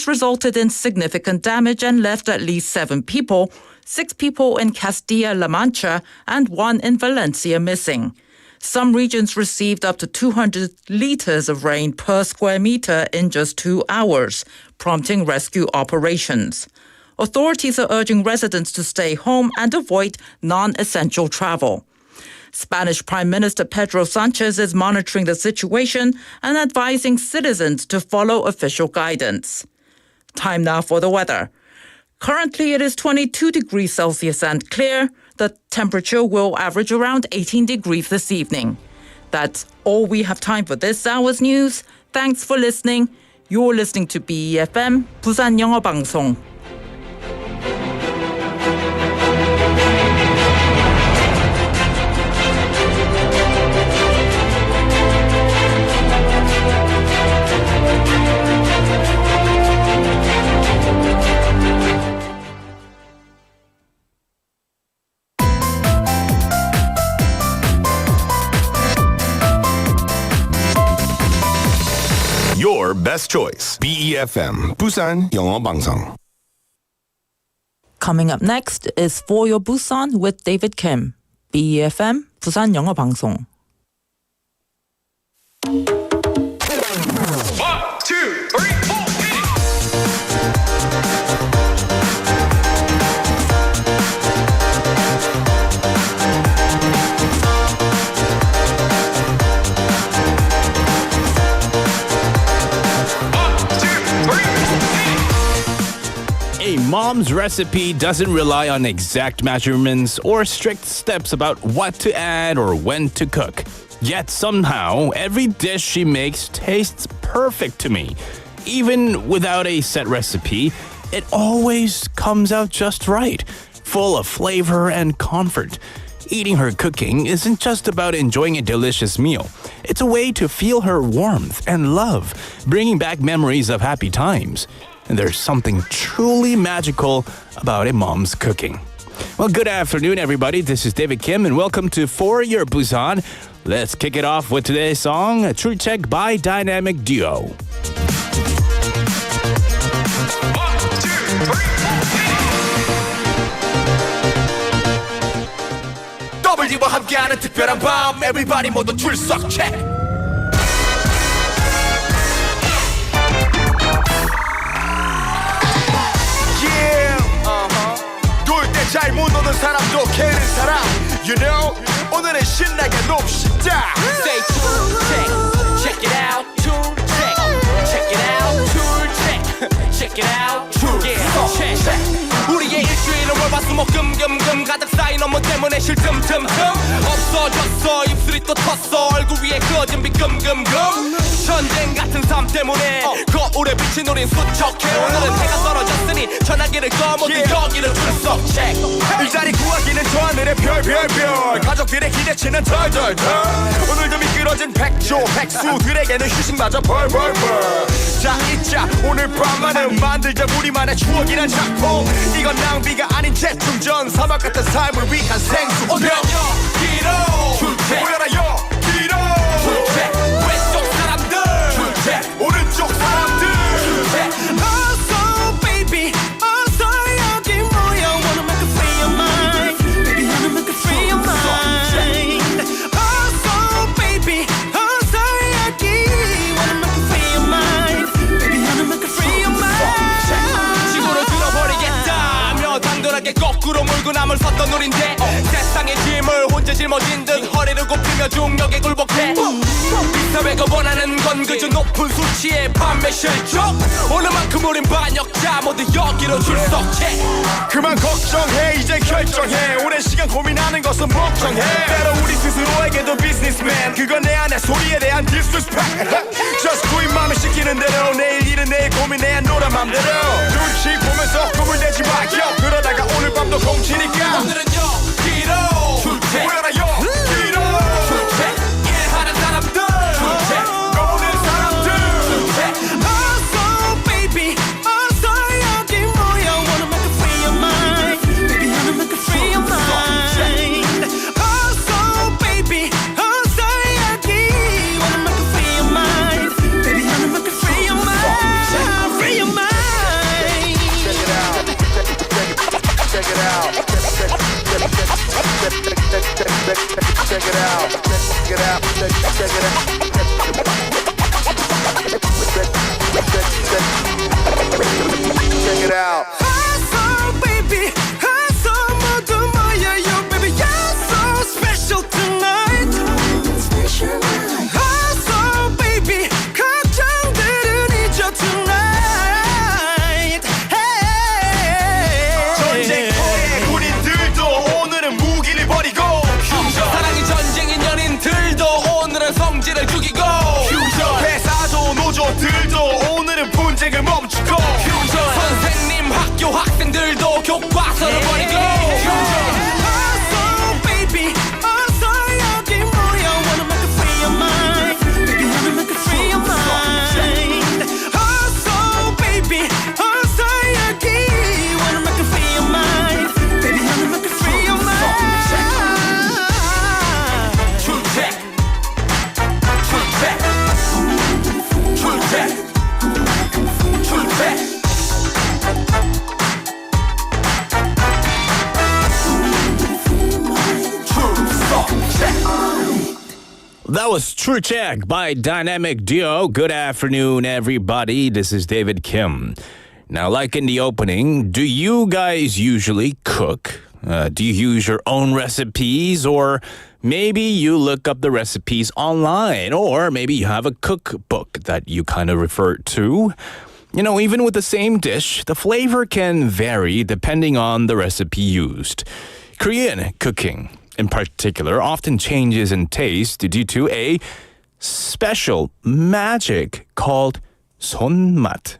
resulted in significant damage and left at least 7 people, 6 people in Castilla-La Mancha and 1 in Valencia missing. Some regions received up to 200 liters of rain per square meter in just 2 hours, prompting rescue operations. Authorities are urging residents to stay home and avoid non-essential travel. Spanish Prime Minister Pedro Sanchez is monitoring the situation and advising citizens to follow official guidance. Time now for the weather. Currently, it is 22 degrees Celsius and clear. The temperature will average around 18 degrees this evening. That's all we have time for this hour's news. Thanks for listening. You're listening to BEFM, 부산영어방송. Your best choice. BEFM, 부산영어방송. Coming up next is For Your Busan with David Kim. BEFM, 부산영어방송. 1, 2, 3, 4. A mom's recipe doesn't rely on exact measurements or strict steps about what to add or when to cook. Yet somehow, every dish she makes tastes perfect to me. Even without a set recipe, it always comes out just right, full of flavor and comfort. Eating her cooking isn't just about enjoying a delicious meal. It's a way to feel her warmth and love, bringing back memories of happy times. And there's something truly magical about a mom's cooking. Well, good afternoon, everybody. This is David Kim, and welcome to For Your Busan. Let's kick it off with today's song, 출첵 by Dynamic Duo. 1, 2, 3, 4. W와 함께하는 특별한 밤, everybody 모두 출석 체크. 잘 못 노는 사람도 캐는 사람 You know 오늘은 신나게 놉시다 Say tool check Check it out tool check Check it out tool check Check it out tool check 우리의 일주일은 월화수목금금금 가득 쌓인 업무 때문에 쉴 틈틈틈 없어졌어 입술이 또 텄어 얼굴 위에 꺼진 빛 금금금 전쟁 같은 삶 때문에 거울에 비친 우린 수척해 오늘은 해가 떨어졌으니 전화기를 꺼 모두 여기를 출석 check 일자리 구하기는 저 하늘의 별별별 가족들의 기대치는 덜덜덜 오늘도 미끄러진 백조 백수들에게는 휴식마저 벌벌벌 자 잊자 오늘 밤만은 만들자 우리만의 추억이란 작품 이건 낭비가 아닌 재충전 사막 같은 삶을 위한 생수 오늘 여기로 모여라 여기로 왼쪽 사람들 오른쪽 사람들 어서 baby 어서 여기 모여 Wanna make it free your mind Baby wanna make it free your mind 어서 baby 어서 여기 Wanna make it free your mind Baby wanna make it free your mind 지구를 들어버리겠다며 당돌하게 거꾸로 물고 남을 섰던 우린데 세상의 짐을 혼자 짊어진 듯 허리를 굽히며 중력에 굴복해 이 사회가 원하는 건 그저 높은 수치의 판매 실적 오늘만큼 우린 반역자 모두 여기로 출석해 그만 걱정해 이제 결정해 오랜 시간 고민하는 것은 복종해 때로 우리 스스로에게도 비즈니스맨 그건 내 안의 소리에 대한 disrespect Just do it 맘에 시키는 대로 내일 일은 내일 고민해야 놀아 맘대로 눈치 보면서 꿈을 내지 마요 그러다가 오늘 밤도 공치니까 오늘은 여기로 모여라 여기로 일하는 사람들 노는 사람들 어서 baby 어서 여기 모여 Wanna make it free your mind Baby wanna make it free your mind 어서 baby 어서 여기 Wanna make it free your mind Baby wanna make it free your mind Free your mind check it out. Check it out. Check it out. Check it out. So baby, so 모두 모여요, baby, you're so special tonight. So baby, 걱정들은 잊어 tonight. Hey. 전쟁터의 군인들도 오늘은 무기를 버리고 사랑이 전쟁인 연인들도 오늘은 성질을 죽이고 회사도 노조들도 오늘은 분쟁을 멈추고 선생님 학교 학생들도 교과서를 버리고 So baby, 어서 여기 모여. Wanna make a free your mind, baby, wanna make a free your mind. So baby, 어서 여기 wanna make a free your mind, baby, wanna make a free your mind. 출첵 That was Churchak by Dynamic Duo. Good afternoon, everybody. This is David Kim. Now, like in the opening, do you guys usually cook? Do you use your own recipes? Or maybe you look up the recipes online? Or maybe you have a cookbook that you kind of refer to? You know, even with the same dish, the flavor can vary depending on the recipe used. Korean cooking, in particular, often changes in taste due to a special magic called 손맛,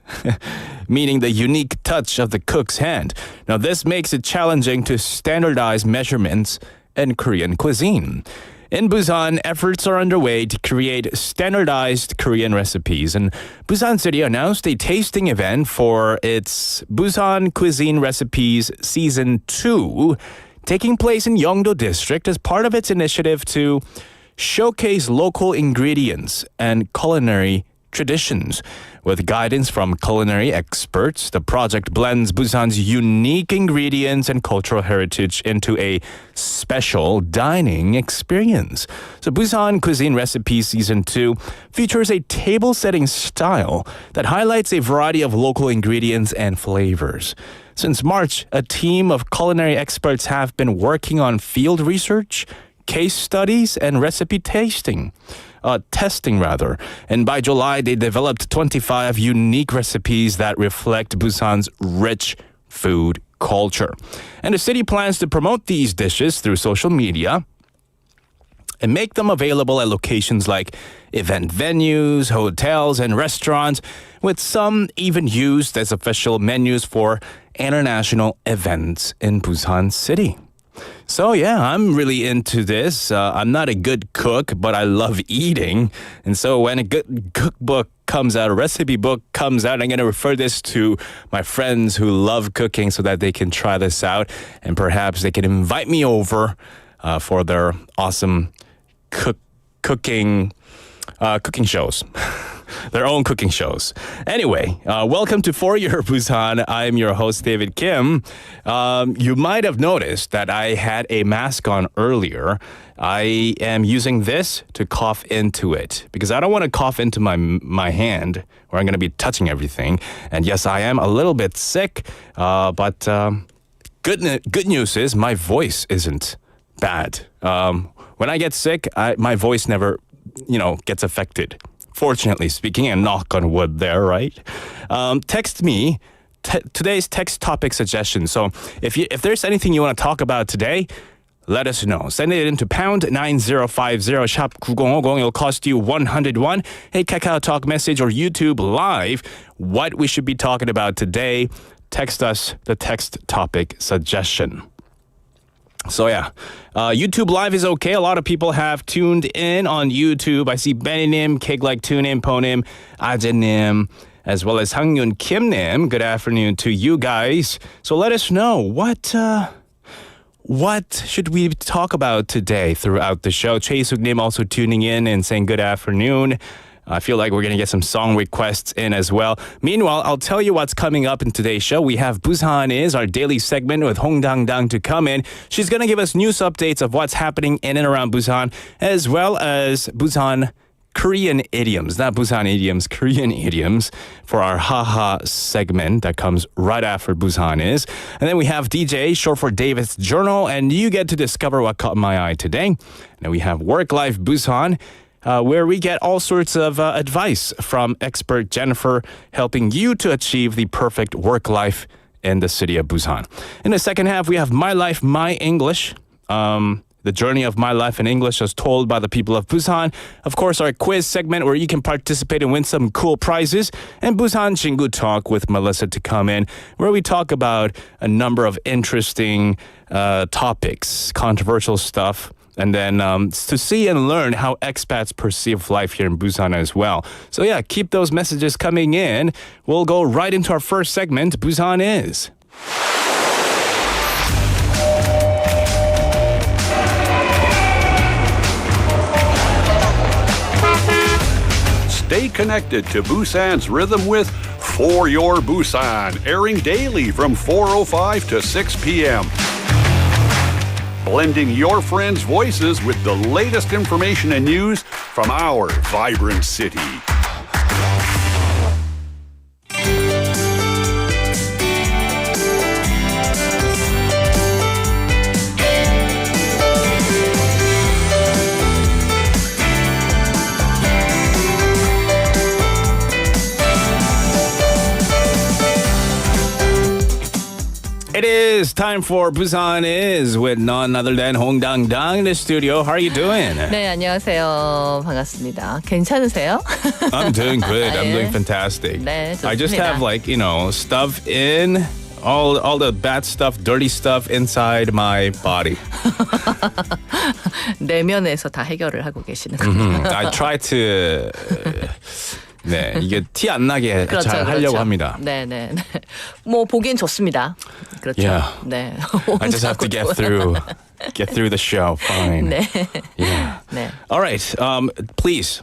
meaning the unique touch of the cook's hand. Now, this makes it challenging to standardize measurements in Korean cuisine. In Busan, efforts are underway to create standardized Korean recipes, and Busan City announced a tasting event for its Busan Cuisine Recipes Season 2, taking place in Yeongdo District as part of its initiative to showcase local ingredients and culinary traditions. With guidance from culinary experts, the project blends Busan's unique ingredients and cultural heritage into a special dining experience. So Busan Cuisine Recipe Season 2 features a table-setting style that highlights a variety of local ingredients and flavors. Since March, a team of culinary experts have been working on field research, case studies, and recipe testing. And by July, they developed 25 unique recipes that reflect Busan's rich food culture. And the city plans to promote these dishes through social media and make them available at locations like event venues, hotels, and restaurants, with some even used as official menus for international events in Busan City. So yeah, I'm really into this. I'm not a good cook, but I love eating. And so when a good cookbook comes out, a recipe book comes out, I'm going to refer this to my friends who love cooking so that they can try this out. And perhaps they can invite me over for their awesome cooking shows. Their own cooking shows. Anyway, welcome to For Your Busan. I'm your host, David Kim. You might have noticed that I had a mask on earlier. I am using this to cough into it because I don't want to cough into my hand where I'm going to be touching everything. And yes, I am a little bit sick, but good news is my voice isn't bad. When I get sick, my voice never, gets affected. Fortunately speaking, and knock on wood there, right? Text me today's text topic suggestion. So if there's anything you want to talk about today, let us know. Send it into pound 9050 shop 9050. It'll cost you 101. Hey, Kakao Talk message or YouTube live what we should be talking about today. Text us the text topic suggestion. So yeah, YouTube Live is okay. A lot of people have tuned in on YouTube. I see Benny-nim, Cake-like Tune-in, Po-nim, Aje-nim, as well as Hangyun Kim-nim. Good afternoon to you guys. So let us know, what should we talk about today throughout the show? Choi Suk-nim also tuning in and saying good afternoon. I feel like we're going to get some song requests in as well. Meanwhile, I'll tell you what's coming up in today's show. We have Busan Is, our daily segment with Hong Dang to come in. She's going to give us news updates of what's happening in and around Busan, as well as Busan Korean idioms, not Busan idioms, Korean idioms for our haha segment that comes right after Busan Is. And then we have DJ, short for David's Journal, and you get to discover what caught my eye today. And we have Work Life Busan, where we get all sorts of advice from expert Jennifer, helping you to achieve the perfect work life in the city of Busan. In the second half, we have My Life, My English. The journey of my life in English as told by the people of Busan. Of course, our quiz segment where you can participate and win some cool prizes. And Busan Chingu Talk with Melissa to come in, where we talk about a number of interesting topics, controversial stuff. And then to see and learn how expats perceive life here in Busan as well. So yeah, keep those messages coming in. We'll go right into our first segment, Busan Is. Stay connected to Busan's rhythm with For Your Busan, airing daily from 4:05 to 6 p.m. Blending your friends' voices with the latest information and news from our vibrant city. It is time for Busan Is with none other than Hong Dang in the studio. How are you doing? 네, 안녕하세요. 반갑습니다. 괜찮으세요? I'm doing good. I'm 예. doing fantastic. 네, I just 좋습니다. have stuff in all the bad stuff, dirty stuff inside my body. 내면에서 다 해결을 하고 계시는군요. I try to 네, 이게 티 안 나게 잘 하려고 합니다. 네, 네, 네. 뭐 보기엔 좋습니다. 그렇죠. Yeah. 네. I just have to get through the show. Fine. 네. Yeah. 네. All right. Please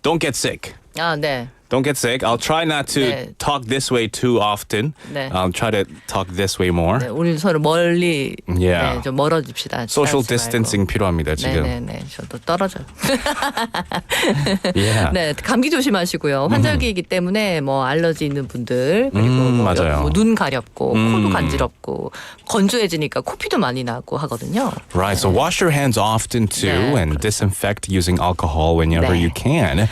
don't get sick. 아, 네. Don't get sick. I'll try not to 네. talk this way too often. 네. I'll try to talk this way more. 네, 우리 서로 멀리 Yeah. 네, 좀 멀어집시다. Social 싸우지 distancing 말고. 필요합니다, 지금. 네, 네, 네. 저도 떨어져요. Yeah. 네, 감기 조심하시고요. 환절기이기 때문에 뭐 알러지 있는 분들 그리고 뭐 맞아요. 눈 가렵고 코도 간지럽고 건조해지니까 코피도 많이 나고 하거든요. Right. So wash your hands often too 네, and disinfect using alcohol whenever 네. you can.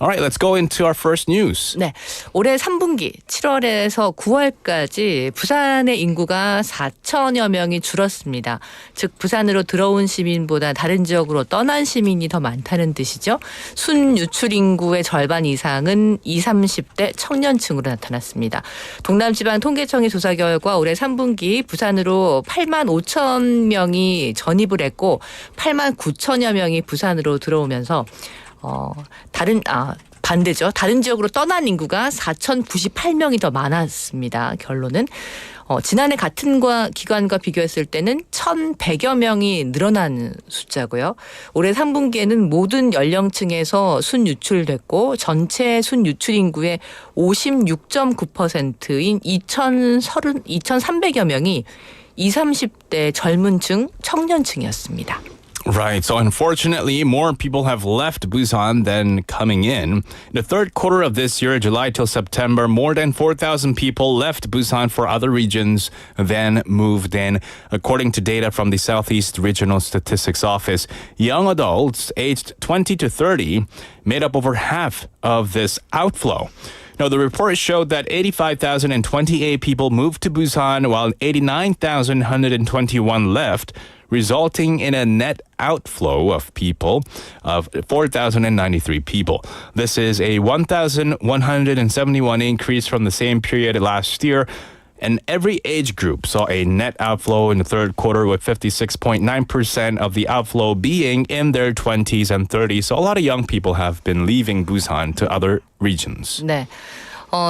All right, let's go into our first news. 네, 올해 3분기 7월에서 9월까지 부산의 인구가 4천여 명이 줄었습니다. 즉 부산으로 들어온 시민보다 다른 지역으로 떠난 시민이 더 많다는 뜻이죠. 순유출 인구의 절반 이상은 20, 30대 청년층으로 나타났습니다. 동남지방통계청의 조사 결과 올해 3분기 부산으로 8만 5천 명이 전입을 했고 8만 9천여 명이 부산으로 들어오면서 반대죠. 다른 지역으로 떠난 인구가 4,098명이 더 많았습니다. 결론은 지난해 같은 기간과 비교했을 때는 1,100여 명이 늘어난 숫자고요. 올해 3분기에는 모든 연령층에서 순유출됐고 전체 순유출 인구의 56.9%인 2,300여 명이 20, 30대 젊은층, 청년층이었습니다. Right. So unfortunately, more people have left Busan than coming in. In the third quarter of this year, July till September, more than 4,000 people left Busan for other regions than moved in. According to data from the Southeast Regional Statistics Office, young adults aged 20 to 30 made up over half of this outflow. Now, the report showed that 85,028 people moved to Busan while 89,121 left, resulting in a net outflow of people of 4,093 people. This is a 1,171 increase from the same period last year. And every age group saw a net outflow in the third quarter, with 56.9% of the outflow being in their 20s and 30s. So a lot of young people have been leaving Busan to other regions. 네.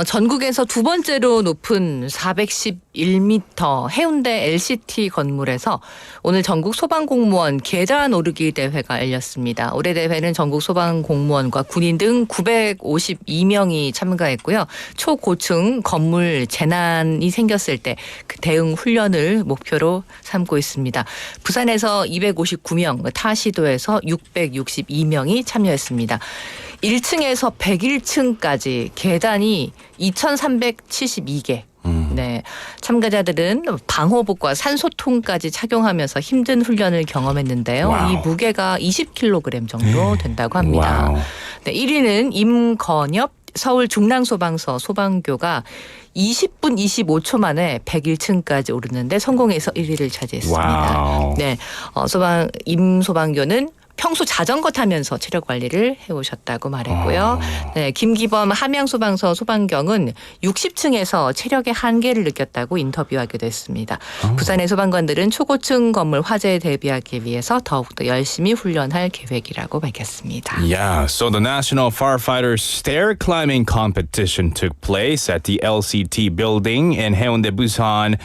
전국에서 두 번째로 높은 410 1m 해운대 LCT 건물에서 오늘 전국 소방공무원 계단 오르기 대회가 열렸습니다. 올해 대회는 전국 소방공무원과 군인 등 952명이 참가했고요. 초고층 건물 재난이 생겼을 때 그 대응 훈련을 목표로 삼고 있습니다. 부산에서 259명, 타 시도에서 662명이 참여했습니다. 1층에서 101층까지 계단이 2,372개. 네, 참가자들은 방호복과 산소통까지 착용하면서 힘든 훈련을 경험했는데요. 와우. 이 무게가 20kg 정도 된다고 합니다. 와우. 네, 1위는 임건엽 서울 중랑소방서 소방교가 20분 25초 만에 101층까지 오르는데 성공해서 1위를 차지했습니다. 와우. 네, 임 소방교는 평소 자전거 타면서 체력 관리를 해오셨다고 말했고요. 네, 김기범 함양소방서 소방경은 60층에서 체력의 한계를 느꼈다고 인터뷰하기도 했습니다. 부산의 소방관들은 초고층 건물 화재에 대비하기 위해서 더욱더 열심히 훈련할 계획이라고 밝혔습니다. Yeah, so the National Firefighters Stair Climbing Competition took place at the LCT building in Haeundae, Busan,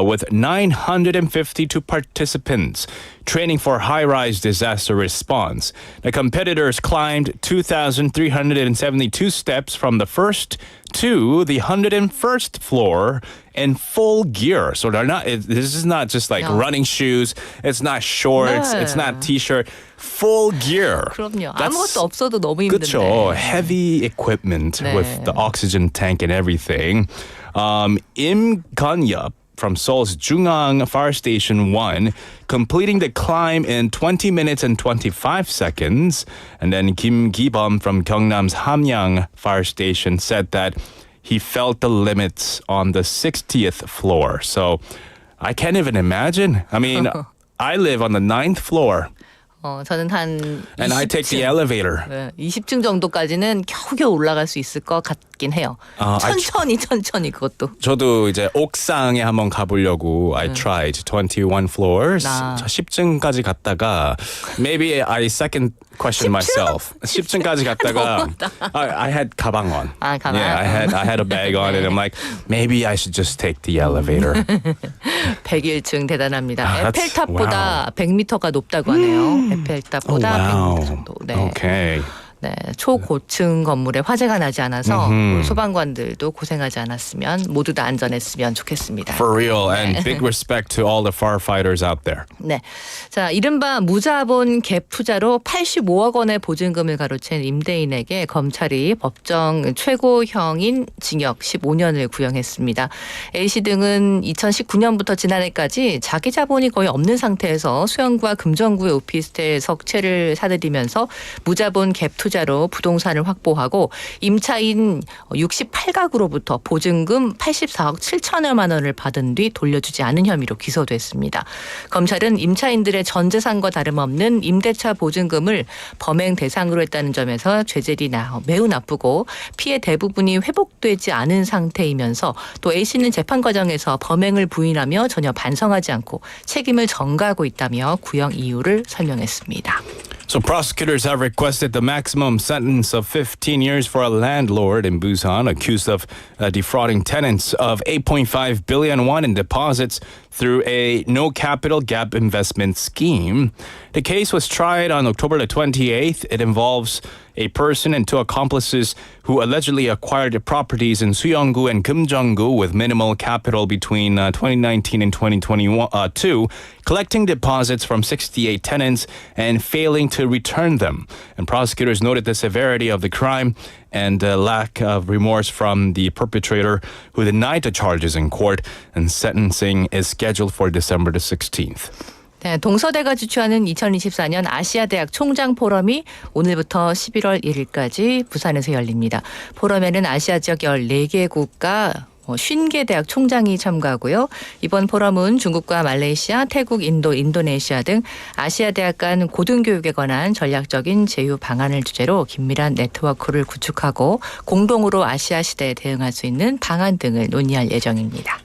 with 952 participants training for high-rise disaster response. The competitors climbed 2,372 steps from the first to the 101st floor in full gear. So they're not. This is not just like No. running shoes. It's not shorts. 네. It's not t-shirt. Full gear. 그럼요. That's- 아무것도 없어도 너무 힘든데. 그쵸. Heavy equipment 네. with the oxygen tank and everything. Im Ganyup from Seoul's Jungang Fire Station 1, completing the climb in 20 minutes and 25 seconds. And then Kim Gi-bum from Gyeongnam's Hamyang Fire Station said that he felt the limits on the 60th floor. So I can't even imagine. I mean, I live on the 9th floor. 저는 한 And I take the elevator. 네, 20층 정도까지는 겨우겨우 올라갈 수 있을 것 같긴 해요. 천천히 그것도. 저도 이제 옥상에 한번 가보려고 I tried 21 floors. 아. 10층까지 갔다가 maybe I second question myself. 10층까지 갔다가 I had 가방 on. 아, 가방. Yeah, I had a bag on and I'm like maybe I should just take the elevator. 101층 대단합니다. 아, 에펠탑보다 100m가 높다고 하네요. 에펠탑보다 100m 정도. 네. Okay. 네, 초고층 건물에 화재가 나지 않아서 우리 소방관들도 고생하지 않았으면 모두 다 안전했으면 좋겠습니다. For real and big respect to all the firefighters out there. 네, 자 이른바 무자본 갭 투자로 85억 원의 보증금을 가로챈 임대인에게 검찰이 법정 최고형인 징역 15년을 구형했습니다. A씨 등은 2019년부터 지난해까지 자기 자본이 거의 없는 상태에서 수영구와 금정구의 오피스텔 석채를 사들이면서 무자본 갭 투자로 부동산을 확보하고 임차인 68가구로부터 보증금 84억 7천여만 원을 받은 뒤 돌려주지 않은 혐의로 기소됐습니다. 검찰은 임차인들의 전 재산과 다름없는 임대차 보증금을 범행 대상으로 했다는 점에서 죄질이 매우 나쁘고 피해 대부분이 회복되지 않은 상태이면서 또 A씨는 재판 과정에서 범행을 부인하며 전혀 반성하지 않고 책임을 전가하고 있다며 구형 이유를 설명했습니다. So prosecutors have requested the maximum sentence of 15 years for a landlord in Busan accused of defrauding tenants of 8.5 billion won in deposits through a no capital gap investment scheme. The case was tried on October the 28th. It involves a person and two accomplices who allegedly acquired properties in Suyeonggu and Kimjeonggu with minimal capital between 2019 and 2022, collecting deposits from 68 tenants and failing to return them. And prosecutors noted the severity of the crime and lack of remorse from the perpetrator, who denied the charges in court, and sentencing is scheduled for December the 16th. 네, 동서대가 주최하는 2024년 아시아대학 총장 포럼이 오늘부터 11월 1일까지 부산에서 열립니다. 포럼에는 아시아 지역 14개국과 50개 대학 총장이 참가하고요. 이번 포럼은 중국과 말레이시아, 태국, 인도, 인도네시아 등 아시아 대학 간 고등교육에 관한 전략적인 제휴 방안을 주제로 긴밀한 네트워크를 구축하고 공동으로 아시아 시대에 대응할 수 있는 방안 등을 논의할 예정입니다.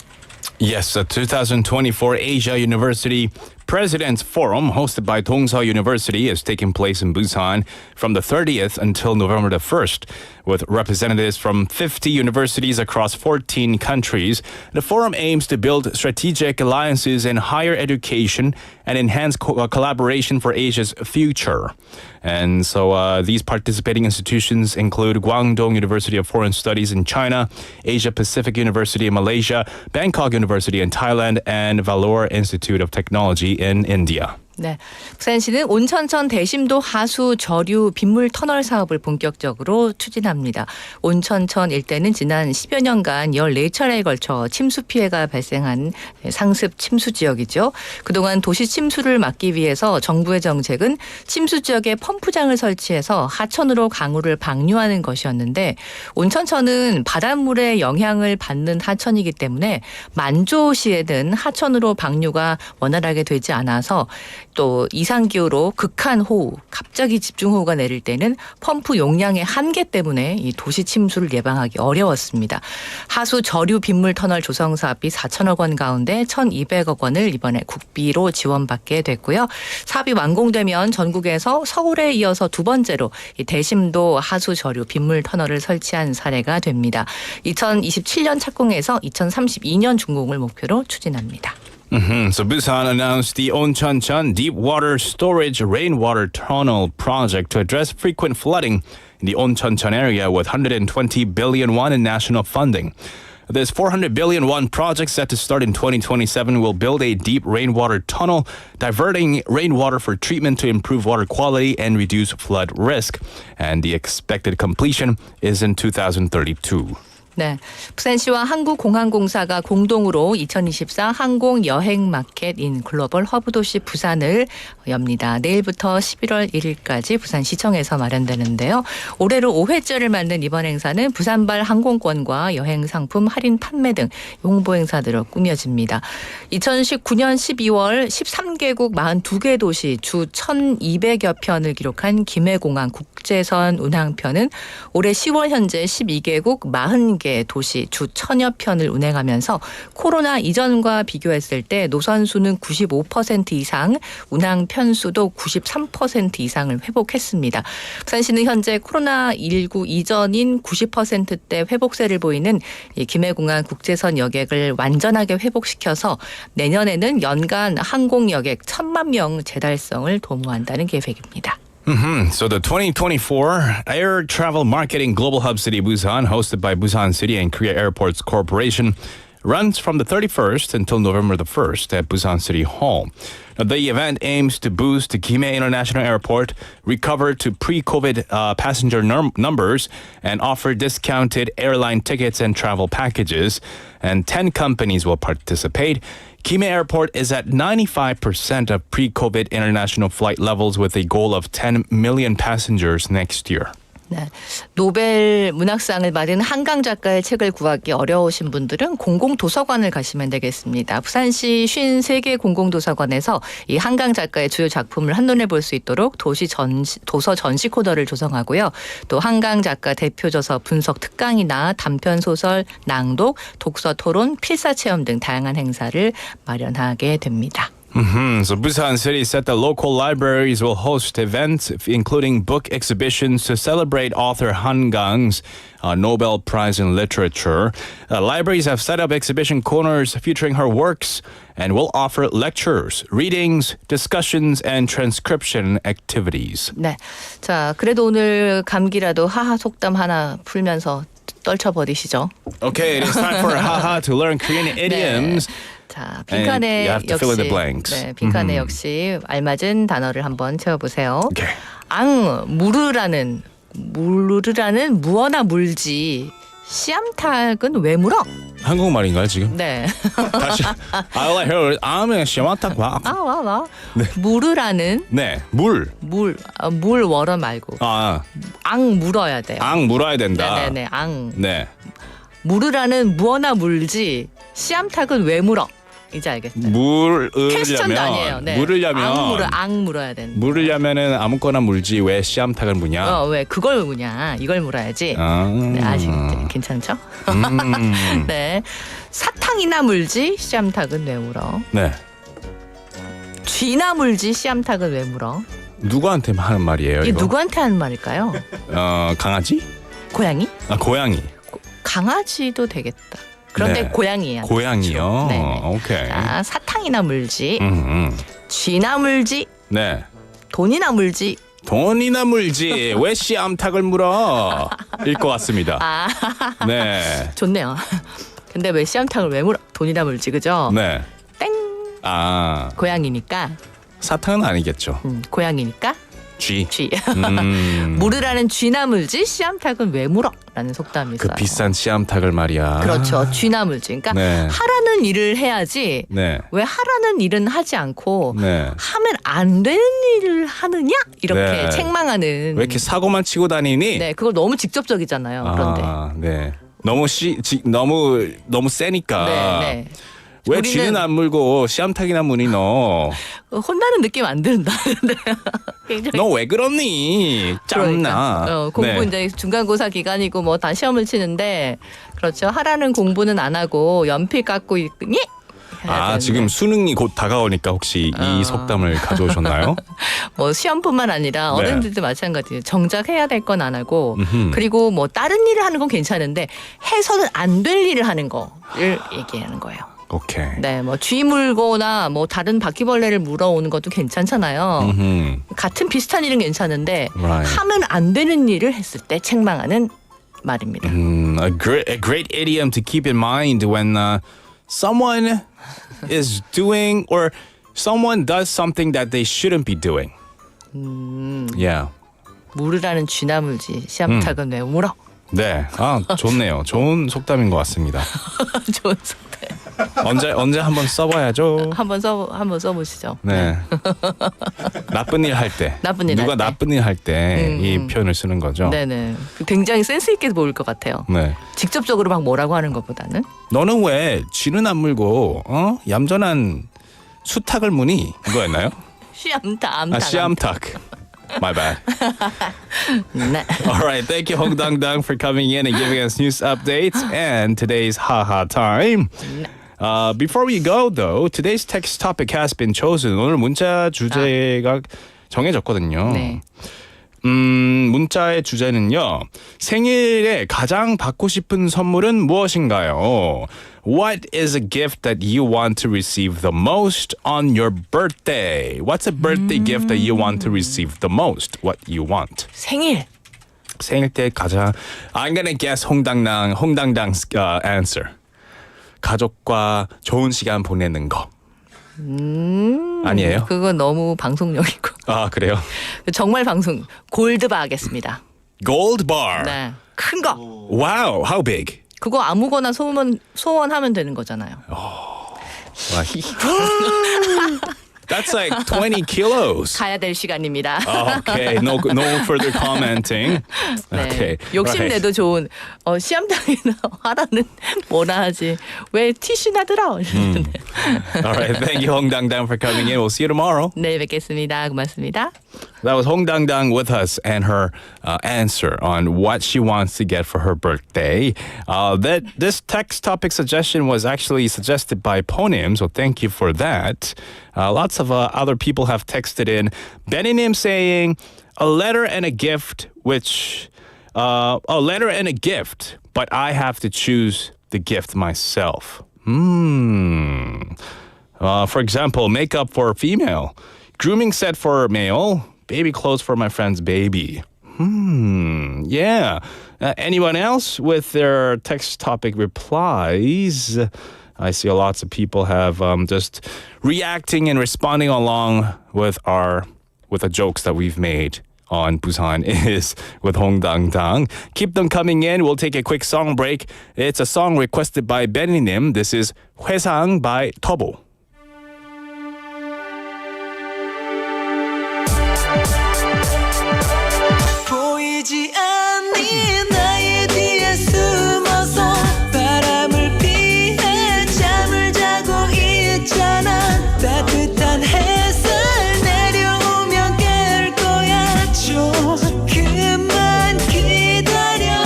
Yes, the 2024 Asia University President's Forum, hosted by Dongsa University, is taking place in Busan from the 30th until November the 1st, with representatives from 50 universities across 14 countries. The forum aims to build strategic alliances in higher education and enhance collaboration for Asia's future. And so these participating institutions include Guangdong University of Foreign Studies in China, Asia Pacific University in Malaysia, Bangkok University in Thailand, and Valour Institute of Technology in India. 네, 부산시는 온천천 대심도 하수 저류 빗물 터널 사업을 본격적으로 추진합니다. 온천천 일대는 지난 10여 년간 14차례에 걸쳐 침수 피해가 발생한 상습 침수 지역이죠. 그동안 도시 침수를 막기 위해서 정부의 정책은 침수 지역에 펌프장을 설치해서 하천으로 강우를 방류하는 것이었는데 온천천은 바닷물의 영향을 받는 하천이기 때문에 만조시에는 하천으로 방류가 원활하게 되지 않아서 또 이상기후로 극한 호우, 갑자기 집중호우가 내릴 때는 펌프 용량의 한계 때문에 이 도시 침수를 예방하기 어려웠습니다. 하수 저류 빗물 터널 조성 사업비 4천억 원 가운데 1,200억 원을 이번에 국비로 지원받게 됐고요. 사업이 완공되면 전국에서 서울에 이어서 두 번째로 이 대심도 하수 저류 빗물 터널을 설치한 사례가 됩니다. 2027년 착공해서 2032년 준공을 목표로 추진합니다. So Busan announced the Oncheoncheon Deep Water Storage Rainwater Tunnel project to address frequent flooding in the Oncheoncheon area with 120 billion won in national funding. This 400 billion won project set to start in 2027 will build a deep rainwater tunnel, diverting rainwater for treatment to improve water quality and reduce flood risk. And the expected completion is in 2032. 네, 부산시와 한국공항공사가 공동으로 2024 항공여행마켓 인 글로벌 허브도시 부산을 엽니다. 내일부터 11월 1일까지 부산시청에서 마련되는데요. 올해로 5회째를 맞는 이번 행사는 부산발 항공권과 여행상품 할인 판매 등 홍보 행사들로 꾸며집니다. 2019년 12월 13개국 42개 도시 주 1,200여 편을 기록한 김해공항 국제선 운항편은 올해 10월 현재 12개국 40개 도시 주 1,000여 편을 운행하면서 코로나 이전과 비교했을 때 노선수는 95% 이상, 운항 편수도 93% 이상을 회복했습니다. 부산시는 현재 코로나19 이전인 90%대 회복세를 보이는 이 김해공항 국제선 여객을 완전하게 회복시켜서 내년에는 연간 항공 여객 1,000만 명 재달성을 도모한다는 계획입니다. So the 2024 Air Travel Marketing Global Hub City Busan, hosted by Busan City and Korea Airports Corporation, runs from the 31st until November the 1st at Busan City Hall. Now, the event aims to boost the Gimhae International Airport, recover to pre-COVID passenger numbers, and offer discounted airline tickets and travel packages. And 10 companies will participate. Gimhae Airport is at 95% of pre-COVID international flight levels with a goal of 10 million passengers next year. 네, 노벨 문학상을 받은 한강 작가의 책을 구하기 어려우신 분들은 공공도서관을 가시면 되겠습니다. 부산시 53개 공공도서관에서 이 한강 작가의 주요 작품을 한눈에 볼 수 있도록 도서 전시 코너를 조성하고요. 또 한강 작가 대표 저서 분석 특강이나 단편 소설, 낭독, 독서 토론, 필사 체험 등 다양한 행사를 마련하게 됩니다. So Busan City said that local libraries will host events, including book exhibitions to celebrate author Han Gang's Nobel Prize in Literature. Libraries have set up exhibition corners featuring her works and will offer lectures, readings, discussions, and transcription activities. 네, 자 그래도 오늘 감기라도 하하 속담 하나 풀면서 떨쳐버리시죠. Okay, it is time for haha to learn Korean idioms. 자, And 빈칸에 you have to fill in the blanks. 네, 빈칸에 역시 알맞은 단어를 한번 채워보세요. Okay. 무르라는 무어나 물지. 씨암탉은 왜 물어? 한국말인가요 지금? 네. 다시. All I heard 아면 씨암탉 와. 와. 네. 무르라는 네, 물 월어 말고 앙 물어야 돼요. 앙 물어야 된다. 네네네 앙. 네. 무르라는 무어나 물지. 씨암탉은 왜 물어? 이제 알겠어요. 퀘스천도 아니에요. 네. 물으려면 앙 물어야 되는. 물으려면은 아무거나 물지 왜 씨암탉을 무냐? 왜 그걸 무냐? 이걸 물어야지. 네, 아직 괜찮죠? 네. 사탕이나 물지 씨암탉은 왜 물어? 네. 쥐나 물지 씨암탉은 왜 물어? 누구한테 하는 말이에요? 이게 이거? 누구한테 하는 말일까요? 강아지? 고양이? 아 고양이. 강아지도 되겠다. 그런데 네. 고양이야. 고양이요. 네. 오케이. 자, 사탕이나 물지, 음. 쥐나 물지, 네. 돈이나 물지. 돈이나 물지 왜 씨암탉을 물어? 일 것 같습니다. 아, 네. 좋네요. 근데 왜 씨암탉을 왜 물어? 돈이나 물지, 그죠? 네. 땡. 아 고양이니까. 사탕은 아니겠죠. 고양이니까 쥐. 쥐. 음. 물으라는 쥐나 물지 씨암탉은 왜 물어? 라는 속담이 그 있어요. 비싼 씨암탉을 말이야. 그렇죠. 쥐나 물지. 그러니까 네. 하라는 일을 해야지. 네. 왜 하라는 일은 하지 않고 네. 하면 안 되는 일을 하느냐? 이렇게 네. 책망하는. 왜 이렇게 사고만 치고 다니니? 네, 그걸 너무 직접적이잖아요. 그런데. 네. 너무 세니까. 네. 왜 우리는- 쥐는 안 물고 씨암탉이나 무니 너? 혼나는 느낌 안 든다. 굉장히 너 왜 그러니? 짬나. 그러니까. 공부 네. 이제 중간고사 기간이고 뭐 다 시험을 치는데 그렇죠. 하라는 공부는 안 하고 연필 깎고 있니? 아 지금 수능이 곧 다가오니까 혹시 이 속담을 가져오셨나요? 뭐 시험뿐만 아니라 네. 어른들도 마찬가지예요. 정작 해야 될 건 안 하고 음흠. 그리고 뭐 다른 일을 하는 건 괜찮은데 해서는 안 될 일을 하는 거를 얘기하는 거예요. 오케이. 네, 뭐 쥐 물거나 뭐 다른 바퀴벌레를 물어오는 것도 괜찮잖아요. 음흠. 같은 비슷한 일은 괜찮은데 Right. 하면 안 되는 일을 했을 때 책망하는 말입니다. A great idiom to keep in mind when someone is doing or someone does something that they shouldn't be doing. Yeah. 물으라는 쥐나 물지 씨암탉은 왜 물어? 네. 아 좋네요. 좋은 속담인 것 같습니다. 좋은 속담. 언제 한번 써봐야죠. 한번 써보시죠. 네. 나쁜 일 할 때. 나쁜 일 누가 할 때. 나쁜 일 할 때 이 표현을 쓰는 거죠. 네네. 굉장히 센스 있게 보일 것 같아요. 네. 직접적으로 막 뭐라고 하는 것보다는. 너는 왜 쥐는 안 물고 얌전한 수탉을 무니? 이거였나요? 씨암탉. 씨암탉. My bad. 네. All right, thank you, Hong Dang Dang, for coming in and giving us news updates and today's haha time. Before we go, though, today's text topic has been chosen. 오늘 문자 주제가 정해졌거든요. 네. 문자의 주제는요. 생일에 가장 받고 싶은 선물은 무엇인가요? What is a gift that you want to receive the most on your birthday? What's a birthday gift that you want to receive the most? What you want? 생일. 생일 때 가장 I'm gonna guess 홍당당's answer. 가족과 좋은 시간 보내는 거. 아니에요? 그건 너무 방송용이고. 아 그래요? 정말 방송 골드바 하겠습니다. Gold bar. 네. 큰 거. Wow, how big? 그거 아무거나 소원하면 되는 거잖아요. That's like 20 kilos. 가야 될 시간입니다. Okay, no further commenting. 네. Okay, 욕심내도 좋은 씨암탉이나 하라는 뭐나 하지. 왜 티슈나 들어? right. All right, thank you, Hong Dang Dang, for coming in. We'll see you tomorrow. 내일 뵙겠습니다. 고맙습니다. That was Hong Dang Dang with us and her answer on what she wants to get for her birthday. This text topic suggestion was actually suggested by Ponim, so thank you for that. Lots of other people have texted in. Beninim saying a letter and a gift, a letter and a gift, but I have to choose the gift myself. For example, makeup for a female, grooming set for a male, baby clothes for my friend's baby. Yeah. Anyone else with their text topic replies? I see lots of people have just reacting and responding along with the jokes that we've made on Busan Is with Hong Dang Dang. Keep them coming in. We'll take a quick song break. It's a song requested by Benny Nim. This is 회상 by Tobo. 보이지 않니 나의 뒤에 숨어서 바람을 피해 잠을 자고 있잖아 따뜻한 햇살 내려오면 깰 거야 조금만 기다려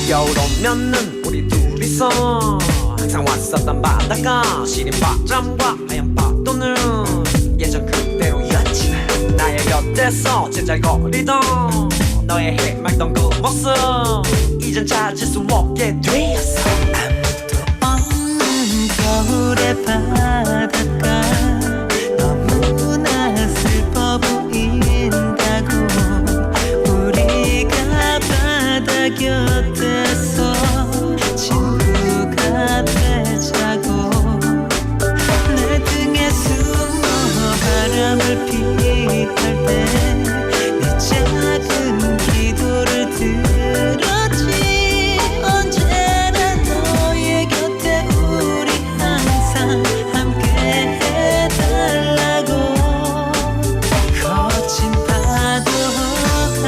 겨울 오면은 우리 둘이서 항상 왔었던 바다가 시린 바람과 하얀 파도는 예전 그대로였지. 나의 곁에서 제잘거리던 너의 해맑던 그 모습 이젠 찾을 수 없게 되었어. 없는 겨울의 바닷가 너무나 슬퍼 보인다고 우리가 바다 곁에서 친구가 되자고 내 등에 숨어 바람을 피할 때 내 작은 기도를 들었지. 언제나 너의 곁에 우리 항상 함께 해달라고. 거친 파도가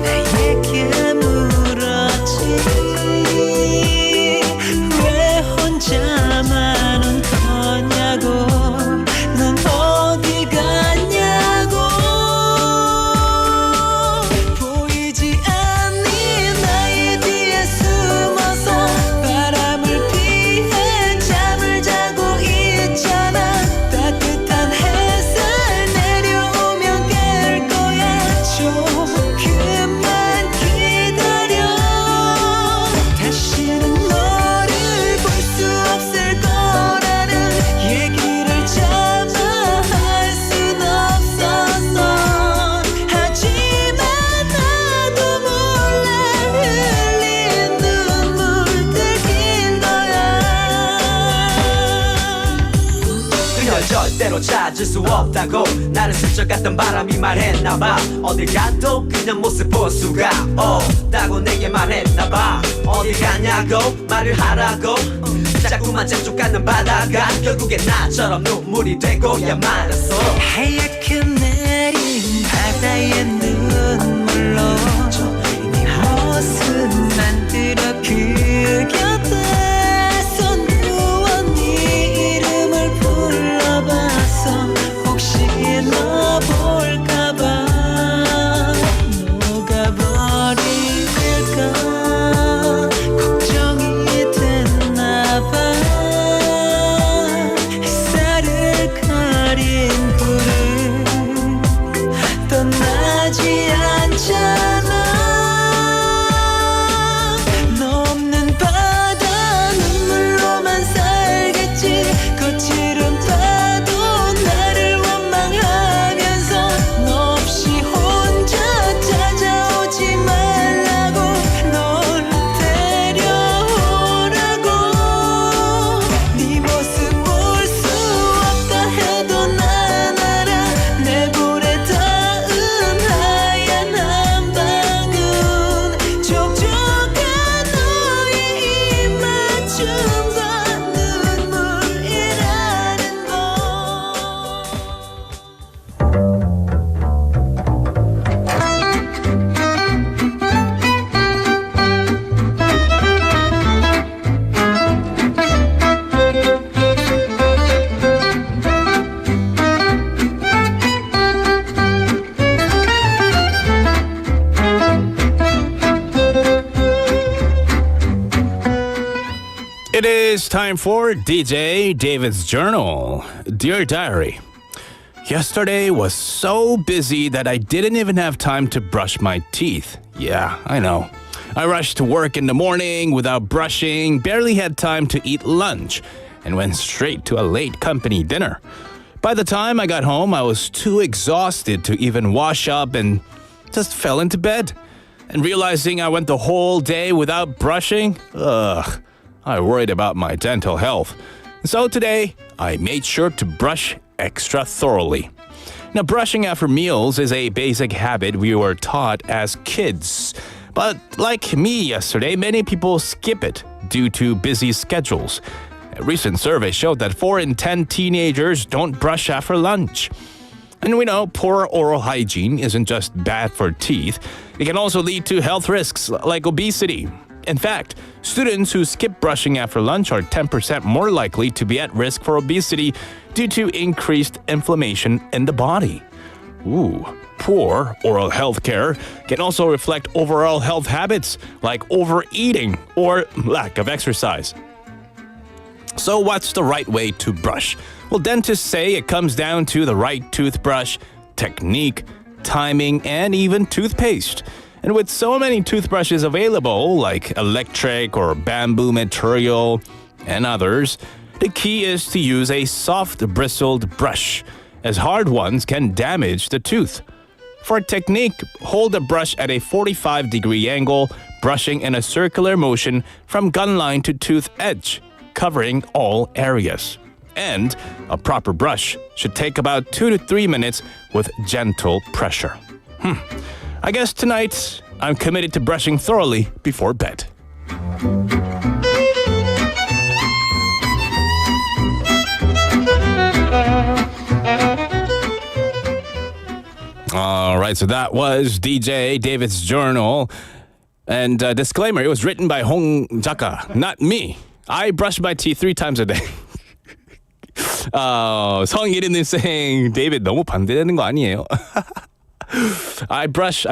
나에게 물었지. 왜 혼자만 온 거냐고. 넌 어디 갔냐고. 보이지 않니 나의 뒤에 숨어서 바람을 피해 잠을 자고 있잖아. 따뜻한 햇살 내려오면 깰 거야. 조금만 기다려. 다시는 너를 볼 수 없을 거라는 얘기를 참아 할 순 없었어. 하지만 나도 몰래 흘린 눈물들인 거야. 그녀 절대로 찾을 수 없다고 나를 스쳐갔던 바람이 말했나봐. 어딜 가도 그냥 모습 볼 수가 없다고 내게 말했나봐. 어딜 가냐고 말을 하라고 자꾸만 재촉하는 바다가 결국엔 나처럼 눈물이 되고야 말았어. 하얗게 내린 바다의 눈물로 네 모습 만들어 그 곁에서 누워 네 이름을 불러봤어. 혹시 너 볼까봐 녹아버릴까 걱정이 됐나봐. 햇살을 가린 구름 떠나지 않잖아. 너 없는 바다 눈물로만 살겠지. 거칠은 파도 나를 원망하면서 너 없이 혼자 찾아오지 말라고 널 데려오라고. 네 모습 볼 수 없다 해도 난 알아. 내 볼에 닿은 하얀 한 방울 촉촉한 너의 입맞춤과 눈물이라는 걸. It is time for DJ David's Journal. Dear Diary, yesterday was so busy that I didn't even have time to brush my teeth. Yeah, I know. I rushed to work in the morning without brushing, barely had time to eat lunch, and went straight to a late company dinner. By the time I got home, I was too exhausted to even wash up and just fell into bed. And realizing I went the whole day without brushing, I worried about my dental health. So today, I made sure to brush extra thoroughly. Now, brushing after meals is a basic habit we were taught as kids. But like me yesterday, many people skip it due to busy schedules. A recent survey showed that 4 in 10 teenagers don't brush after lunch. And we know poor oral hygiene isn't just bad for teeth. It can also lead to health risks like obesity. In fact, students who skip brushing after lunch are 10% more likely to be at risk for obesity due to increased inflammation in the body. Ooh, Poor oral health care can also reflect overall health habits like overeating or lack of exercise. So what's the right way to brush? Well, dentists say it comes down to the right toothbrush, technique, timing, and even toothpaste. And with so many toothbrushes available, like electric or bamboo material and others, the key is to use a soft bristled brush, as hard ones can damage the tooth. For technique, hold the brush at a 45-degree angle, brushing in a circular motion from gun line to tooth edge, covering all areas. And a proper brush should take about 2 to 3 minutes with gentle pressure. I guess tonight I'm committed to brushing thoroughly before bed. All right, so that was DJ David's Journal. And disclaimer, it was written by Hong Jaka, not me. I brush my teeth 3 times a day. 성일이님 saying, David 너무 반대되는 거 아니에요? I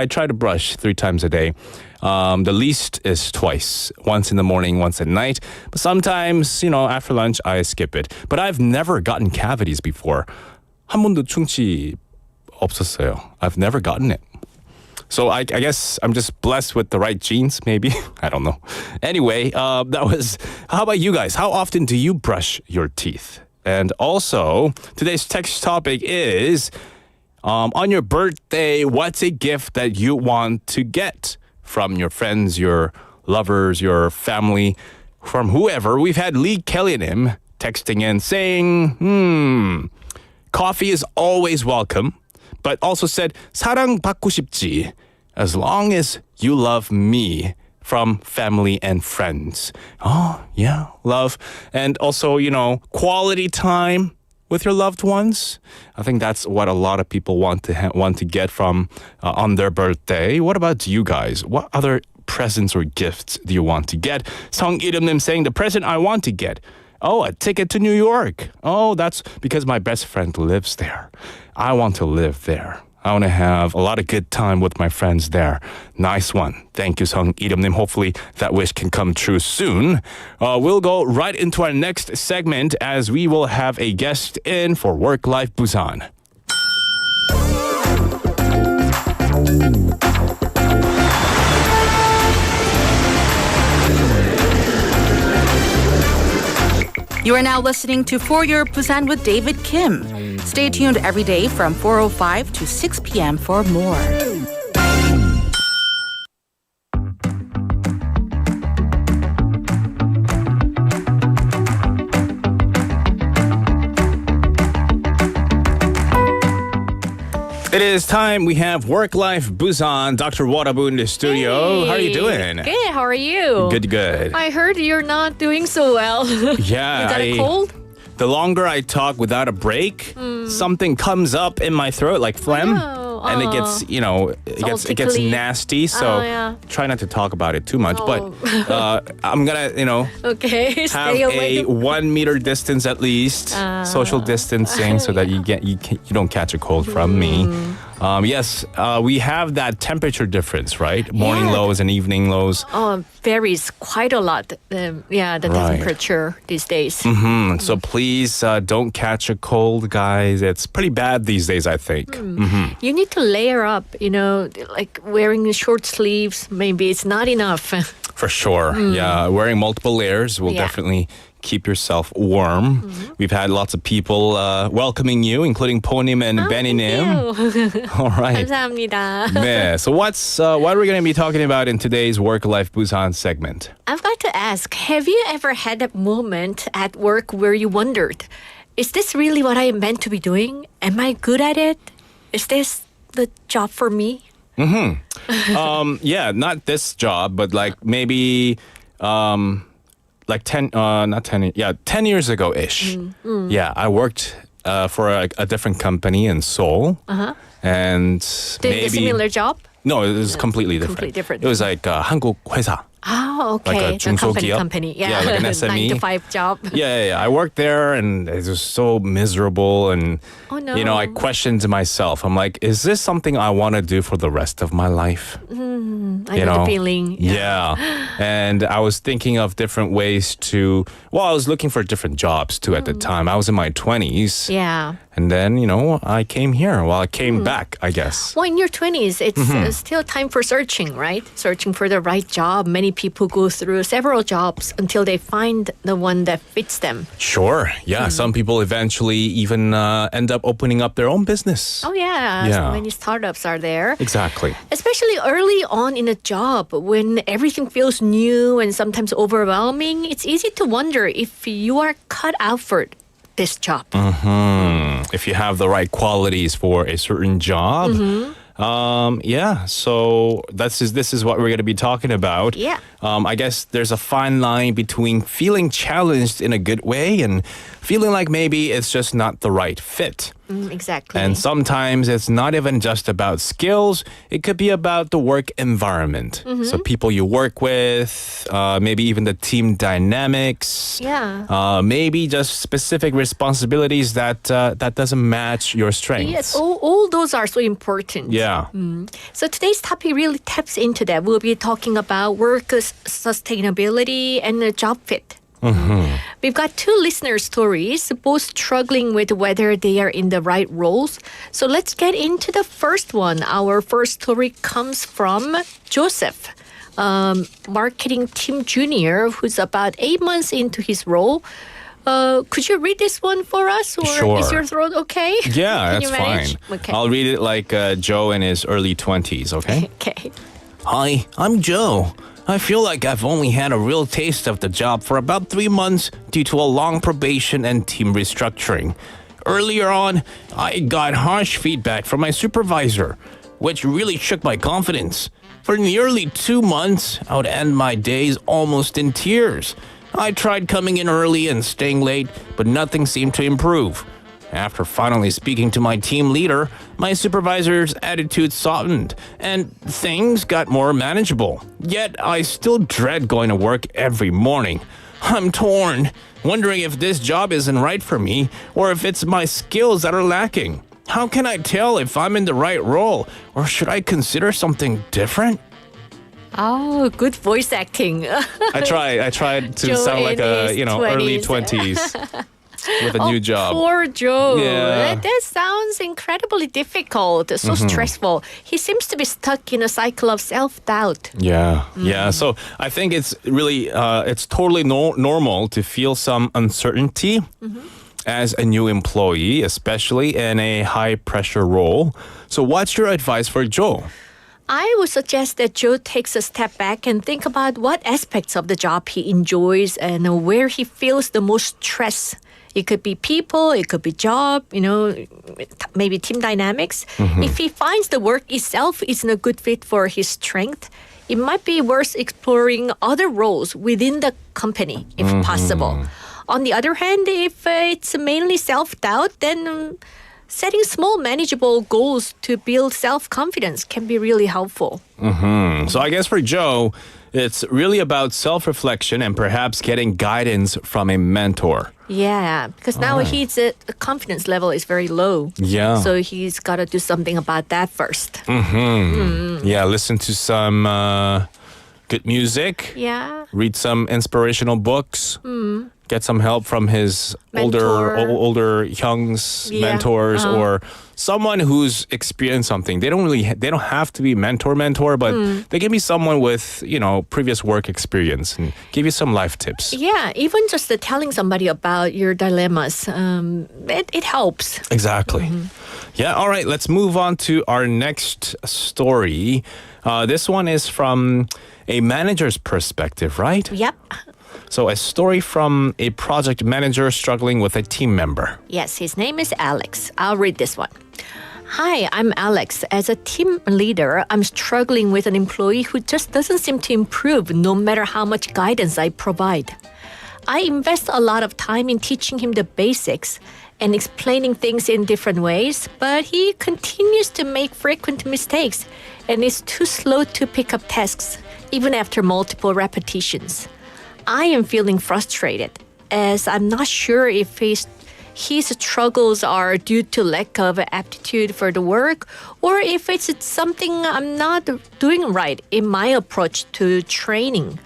try to brush 3 times a day. The least is twice. Once in the morning, once at night. But sometimes, after lunch, I skip it. But I've never gotten cavities before. 한 번도 충치 없었어요. I've never gotten it. So I guess I'm just blessed with the right genes, maybe. I don't know. Anyway, how about you guys? How often do you brush your teeth? And also, today's text topic is, on your birthday, what's a gift that you want to get from your friends, your lovers, your family, from whoever? We've had Lee Kellyanim texting in saying, coffee is always welcome, but also said, 사랑받고 싶지, as long as you love me, from family and friends. Oh, yeah, love. And also, quality time with your loved ones. I think that's what a lot of people want to get from on their birthday. What about you guys? What other presents or gifts do you want to get? 성이름님 saying, the present I want to get. Oh, a ticket to New York. Oh, that's because my best friend lives there. I want to live there. I want to have a lot of good time with my friends there. Nice one. Thank you, 성이름님. Hopefully that wish can come true soon. We'll go right into our next segment as we will have a guest in for Work Life Busan. You are now listening to For Your Busan with David Kim. Stay tuned every day from 4:05 to 6 p.m. for more. It is time. We have Work Life Busan. Dr. Warabu in the studio. Hey. How are you doing? Good, how are you? Good. I heard you're not doing so well. Yeah. You got a cold? The longer I talk without a break, something comes up in my throat like phlegm. And it gets, it gets nasty. So try not to talk about it too much. But I'm gonna, okay, have stay away. a 1 meter distance at least, social distancing, so that you don't catch a cold from me. Yes, we have that temperature difference, right? Morning lows and evening lows. Varies quite a lot. The temperature these days. So please don't catch a cold, guys. It's pretty bad these days, I think. You need to layer up, like wearing short sleeves. Maybe it's not enough. For sure. Yeah, wearing multiple layers will definitely keep yourself warm. We've had lots of people welcoming you, including Ponim and Bennynim. All right. 감사합니다. 네. So what are we going to be talking about in today's Work Life Busan segment? I've got to ask, have you ever had a moment at work where you wondered, is this really what I am meant to be doing? Am I good at it? Is this the job for me? Yeah, not this job, but like maybe like 10 years ago-ish. Yeah, I worked for a different company in Seoul. And Doing a similar job? No, it was completely different. Completely different. It was like 한국 회사. Oh, okay. Like a The 중소기업. company. Yeah, like an 9 SME. to 5 job. Yeah. I worked there and it was so miserable. And, Oh, no. I questioned myself. I'm like, is this something I want to do for the rest of my life? I know the feeling. Yeah. And I was thinking of different ways I was looking for different jobs too at the time. I was in my 20s. Yeah. And then, I came here. Well, I came back, I guess. Well, in your 20s, it's still time for searching, right? Searching for the right job. Many people go through several jobs until they find the one that fits them. Sure. Yeah. Some people eventually even end up opening up their own business. Oh, yeah. Yeah. So many startups are there. Exactly. Especially early on in a job when everything feels new and sometimes overwhelming, it's easy to wonder if you are cut out for this job. If you have the right qualities for a certain job. So this is what we're going to be talking about. Yeah. I guess there's a fine line between feeling challenged in a good way and feeling like maybe it's just not the right fit. Exactly. And sometimes it's not even just about skills. It could be about the work environment. So people you work with, maybe even the team dynamics. Yeah. Maybe just specific responsibilities that doesn't match your strengths. Yes, all those are so important. Yeah. So today's topic really taps into that. We'll be talking about work sustainability and job fit. We've got 2 listener stories, both struggling with whether they are in the right roles. So let's get into the first one. Our first story comes from Joseph, marketing team junior, who's about 8 months into his role. Could you read this one for us? Or Sure. Is your throat okay? Yeah, Can you that's manage? fine. Okay. I'll read it like Joe in his early 20s, okay? Okay. Hi, I'm Joe. I feel like I've only had a real taste of the job for about 3 months due to a long probation and team restructuring. Earlier on, I got harsh feedback from my supervisor, which really shook my confidence. For nearly 2 months, I would end my days almost in tears. I tried coming in early and staying late, but nothing seemed to improve. After finally speaking to my team leader, my supervisor's attitude softened and things got more manageable. Yet I still dread going to work every morning. I'm torn, wondering if this job isn't right for me or if it's my skills that are lacking. How can I tell if I'm in the right role or should I consider something different? Oh, good voice acting. I tried to Joe sound like in a, his early 20s. 20s. With a new job. Poor Joe. Yeah. That sounds incredibly difficult, so stressful. He seems to be stuck in a cycle of self-doubt. Yeah. So I think it's really, it's totally normal to feel some uncertainty as a new employee, especially in a high-pressure role. So what's your advice for Joe? I would suggest that Joe takes a step back and think about what aspects of the job he enjoys and where he feels the most stress. It could be people, it could be job, maybe team dynamics. If he finds the work itself isn't a good fit for his strength, it might be worth exploring other roles within the company if possible. On the other hand, if it's mainly self-doubt, then setting small manageable goals to build self-confidence can be really helpful. So I guess for Joe, it's really about self-reflection and perhaps getting guidance from a mentor. Yeah, because now the confidence level is very low. Yeah. So he's got to do something about that first. Yeah, listen to some good music. Yeah. Read some inspirational books. Get some help from his Mentor. older youngs mentors or someone who's experienced something. They don't have to be mentor, but they can be someone with, previous work experience and give you some life tips. Yeah, even just telling somebody about your dilemmas, it helps. Exactly. Yeah, all right, let's move on to our next story. This one is from a manager's perspective, right? Yep. So a story from a project manager struggling with a team member. Yes, his name is Alex. I'll read this one. Hi, I'm Alex. As a team leader, I'm struggling with an employee who just doesn't seem to improve no matter how much guidance I provide. I invest a lot of time in teaching him the basics and explaining things in different ways, but he continues to make frequent mistakes and is too slow to pick up tasks. even after multiple repetitions. I am feeling frustrated as I'm not sure if his struggles are due to lack of aptitude for the work or if it's something I'm not doing right in my approach to training.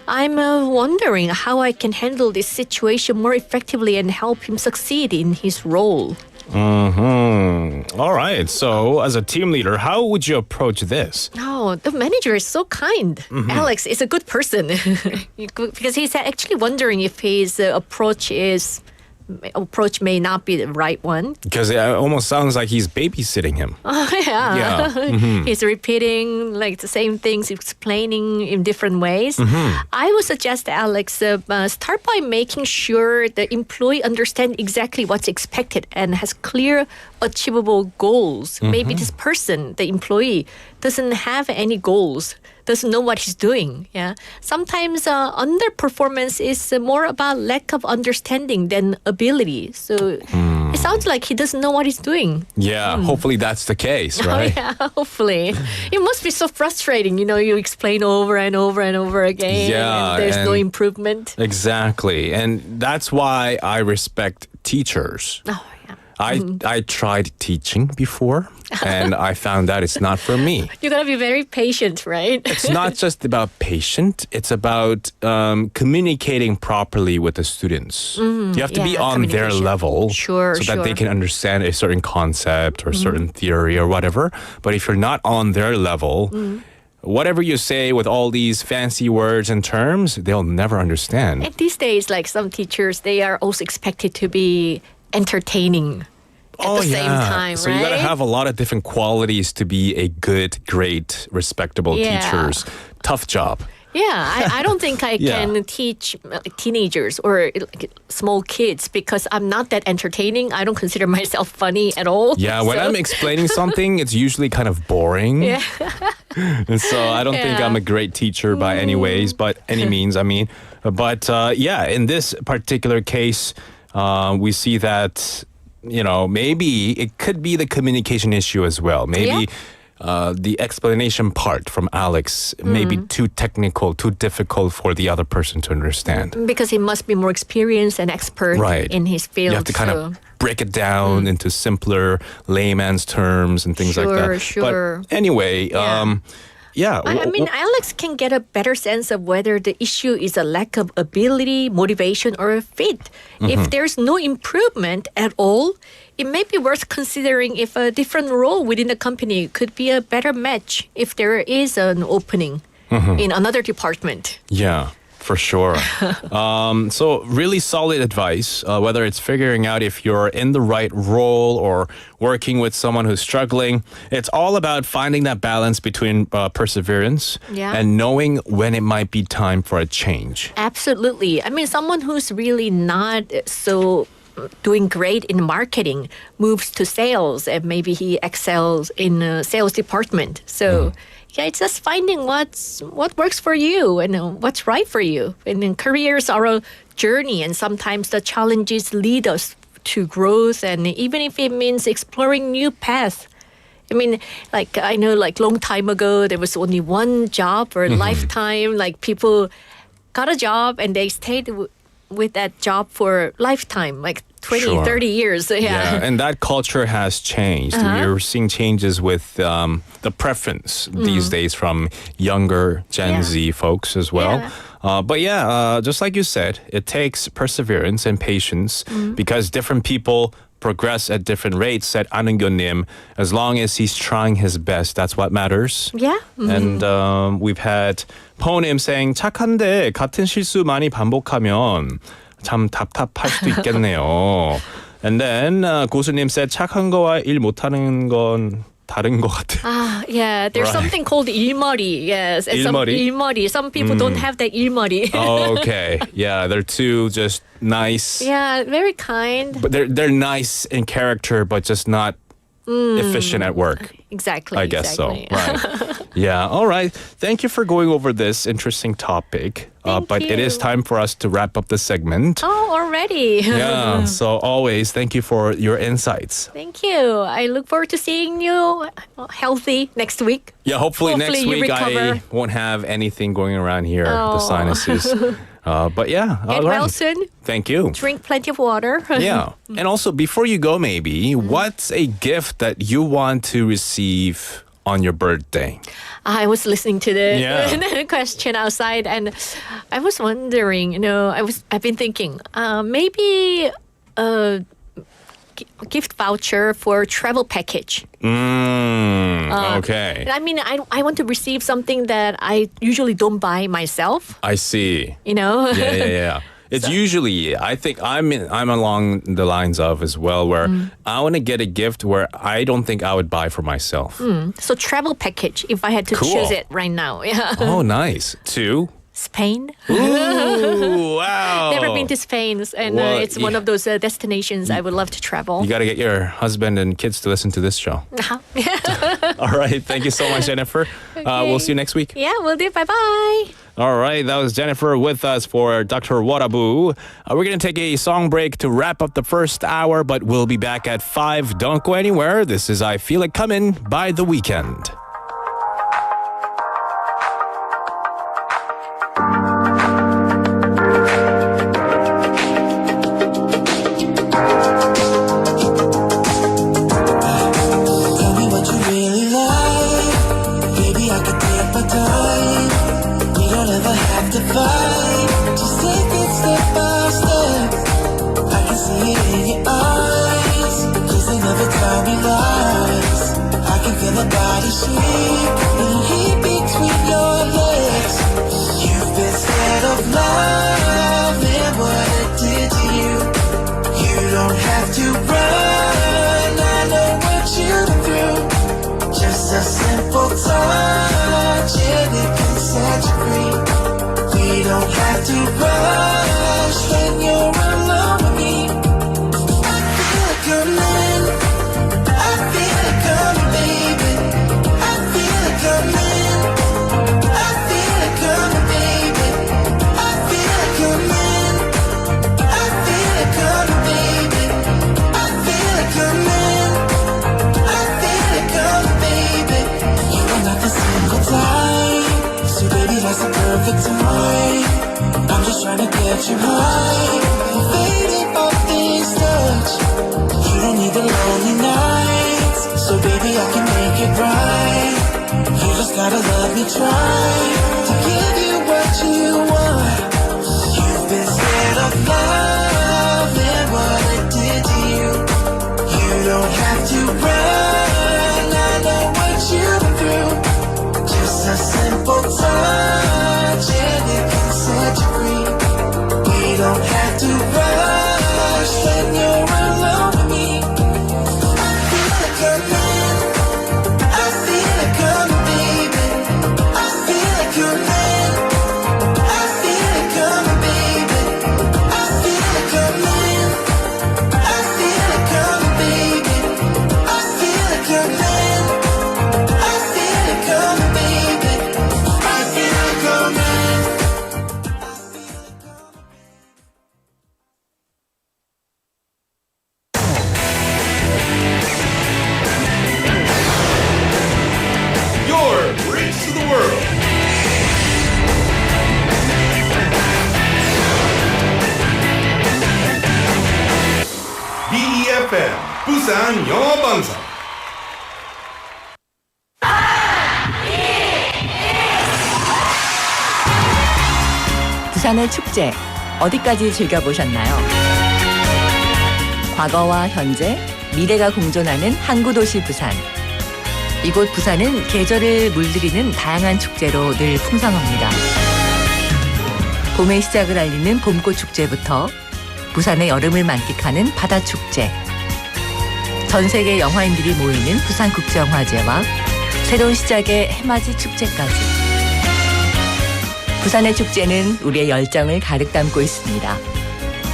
I'm wondering how I can handle this situation more effectively and help him succeed in his role. All right. So, as a team leader, how would you approach this? Oh, the manager is so kind. Alex is a good person because he's actually wondering if his approach may not be the right one. Because it almost sounds like he's babysitting him. Oh, yeah. Yeah. He's repeating like the same things, explaining in different ways. I would suggest Alex start by making sure the employee understands exactly what's expected and has clear, achievable goals. Maybe this person, the employee, doesn't have any goals. Doesn't know what he's doing. Yeah, sometimes underperformance is more about lack of understanding than ability. So it sounds like he doesn't know what he's doing. Yeah, hopefully that's the case, right? Oh, yeah, hopefully. It must be so frustrating. You explain over and over and over again. Yeah, and there's no improvement. Exactly, and that's why I respect teachers. Oh, yeah. I tried teaching before, and I found that it's not for me. You gotta be very patient, right? It's not just about patient, it's about communicating properly with the students. You have to be on their communication. level Sure, so that they can understand a certain concept or certain theory or whatever. But if you're not on their level, whatever you say with all these fancy words and terms, they'll never understand. And these days, like some teachers, they are also expected to be entertaining at the same time, so right? you got to have a lot of different qualities to be a good, great, respectable teachers. Tough job. Yeah, I don't think I can teach teenagers or small kids because I'm not that entertaining. I don't consider myself funny at all. Yeah, when I'm explaining something, it's usually kind of boring. Yeah. And so I don't think I'm a great teacher by any ways, but any means, I mean. But in this particular case, we see that, maybe it could be the communication issue as well. Maybe the explanation part from Alex may be too technical, too difficult for the other person to understand. Because he must be more experienced and expert in his field. You have to kind of break it down into simpler layman's terms and things like that. Sure. But anyway, I mean, Alex can get a better sense of whether the issue is a lack of ability, motivation, or a fit. If there's no improvement at all, it may be worth considering if a different role within the company could be a better match if there is an opening in another department. Yeah. For sure. So really solid advice, whether it's figuring out if you're in the right role or working with someone who's struggling. It's all about finding that balance between perseverance and knowing when it might be time for a change. Absolutely. I mean, someone who's really not so doing great in marketing moves to sales and maybe he excels in a sales department. So it's just finding what works for you and what's right for you. And then careers are a journey, and sometimes the challenges lead us to growth. And even if it means exploring new paths, I mean, like I know, like long time ago, there was only one job for a lifetime. Like people got a job and they stayed with that job for lifetime, like 20, 30 years. Yeah, and that culture has changed. We're seeing changes with the preference these days from younger Gen Z folks as well. But just like you said, it takes perseverance and patience because different people progress at different rates, said 안은교님. As long as he's trying his best, that's what matters. Yeah. And we've had 포님 saying 착한데 같은 실수 많이 반복하면 참 답답할 수도 있겠네요. And then 고수님 said 착한 거와 일 못하는 건 다른 것 같아. There's something called 일머리. Yes, and 일머리? Some people don't have that 일머리. Okay, they're too just nice. Yeah, very kind. But they're nice in character, but just not efficient at work. Exactly. I guess exactly. so. Right. Yeah. All right. Thank you for going over this interesting topic. But it is you. time for us to wrap up the segment. Oh, already. Yeah. So always thank you for your insights. Thank you. I look forward to seeing you healthy next week. Yeah. Hopefully next you week I recover. won't have anything going around here. The Oh. sinuses. But yeah. Get all right. well soon. Thank you. Drink plenty of water. Yeah. And also, before you go, maybe, what's a gift that you want to receive on your birthday? I was listening to the Yeah. question outside, and I was wondering. I've been thinking maybe a gift voucher for travel package. Okay. I mean, I want to receive something that I usually don't buy myself. I see. Yeah. It's usually, I think I'm along the lines of as well, where I want to get a gift where I don't think I would buy for myself. So travel package, if I had to Cool. choose it right now. Yeah. Oh, nice. To? Spain. Ooh, wow. Never been to Spain, and Well, it's one of those destinations I would love to travel. You got to get your husband and kids to listen to this show. All right. Thank you so much, Jennifer. We'll see you next week. Yeah, we'll do. Bye-bye. All right, that was Jennifer with us for Dr. Warabu. We're going to take a song break to wrap up the first hour, but we'll be back at 5. Don't go anywhere. This is I Feel It Comin' by The Weeknd. Tell me what you really like. Baby, I could take my time. We don't ever have to fight. Just take it step by step. I can see it in your eyes. 'Cause they never tell me lies. I can feel the body shake and the heat between your legs. You've been scared of love and what it did to you. You don't have to run. I know what you've been through. Just a simple touch and it can set you free. We don't have to rush when you're alone with me. I feel it coming. I feel it coming, baby. I feel it coming. I feel it coming, baby. I feel it coming. I feel it coming, baby. I feel it coming. I feel it coming, baby. You are not the single type, so baby, that's the perfect time. I'm just trying to get you high. Fading off this touch. You don't need the lonely nights, so baby, I can make it right. You just gotta let me try to give you what you want. You've been scared of love and what it did to you. You don't have to run. I know what you've been through. Just a simple touch and it can set you free. We don't have to rush when you're alone with me. I feel it coming. I feel it coming, baby. I feel it coming. I feel it coming, baby. I feel it coming. I feel it coming, baby. I feel it coming. I feel it coming, baby. I feel it coming. Your bridge to the world. BEFM 부산영어방송. 부산의 축제 어디까지 즐겨보셨나요? 과거와 현재, 미래가 공존하는 항구도시 부산. 이곳 부산은 계절을 물들이는 다양한 축제로 늘 풍성합니다. 봄의 시작을 알리는 봄꽃 축제부터 부산의 여름을 만끽하는 바다 축제, 전 세계 영화인들이 모이는 부산국제영화제와 새로운 시작의 해맞이 축제까지. 부산의 축제는 우리의 열정을 가득 담고 있습니다.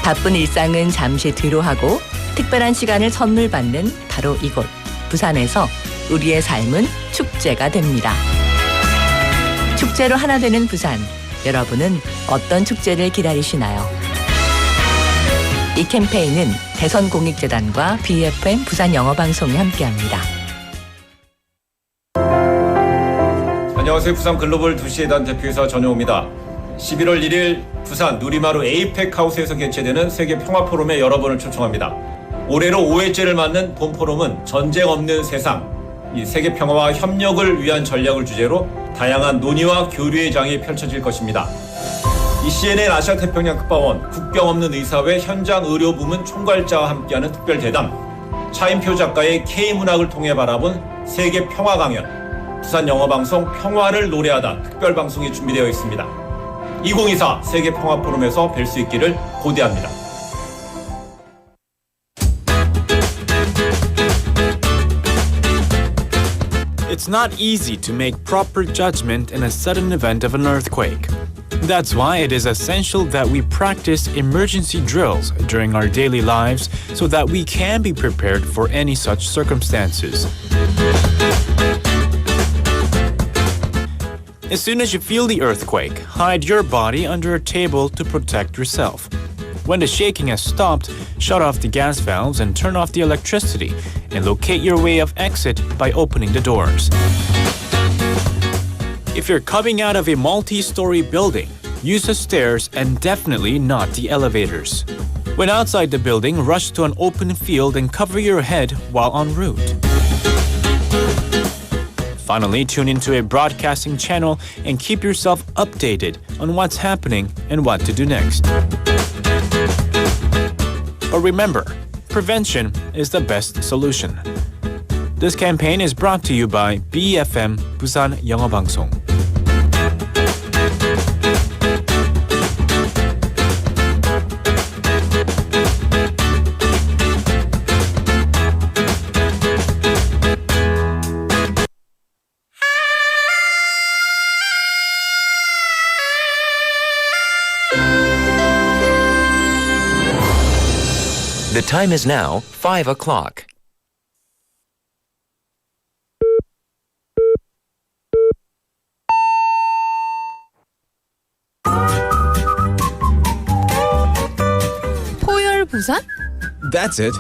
바쁜 일상은 잠시 뒤로 하고 특별한 시간을 선물 받는 바로 이곳 부산에서 우리의 삶은 축제가 됩니다. 축제로 하나 되는 부산. 여러분은 어떤 축제를 기다리시나요? 이 캠페인은 대선공익재단과 BFM 부산영어방송이 함께합니다. 안녕하세요. 부산 글로벌 도시재단 대표이사 전용호입니다. 11월 1일 부산 누리마루 에이펙 하우스에서 개최되는 세계 평화포럼에 여러분을 초청합니다. 올해로 5회째를 맞는 본 포럼은 전쟁 없는 세상, 이 세계 평화와 협력을 위한 전략을 주제로 다양한 논의와 교류의 장이 펼쳐질 것입니다. 이 CNN 아시아 태평양 특파원, 국경 없는 의사회 현장 의료 부문 총괄자와 함께하는 특별 대담, 차인표 작가의 K문학을 통해 바라본 세계 평화 강연, 부산영어방송 평화를 노래하다 특별 방송이 준비되어 있습니다. 2024 세계 평화 포럼에서 뵐 수 있기를 고대합니다. It's not easy to make proper judgment in a sudden event of an earthquake. That's why it is essential that we practice emergency drills during our daily lives so that we can be prepared for any such circumstances. As soon as you feel the earthquake, hide your body under a table to protect yourself. When the shaking has stopped, shut off the gas valves and turn off the electricity, and locate your way of exit by opening the doors. If you're coming out of a multi-story building, use the stairs and definitely not the elevators. When outside the building, rush to an open field and cover your head while en route. Finally, tune into a broadcasting channel and keep yourself updated on what's happening and what to do next. But remember, prevention is the best solution. This campaign is brought to you by BFM Busan 영어방송. The time is now 5 o'clock. 포열 부산? That's it.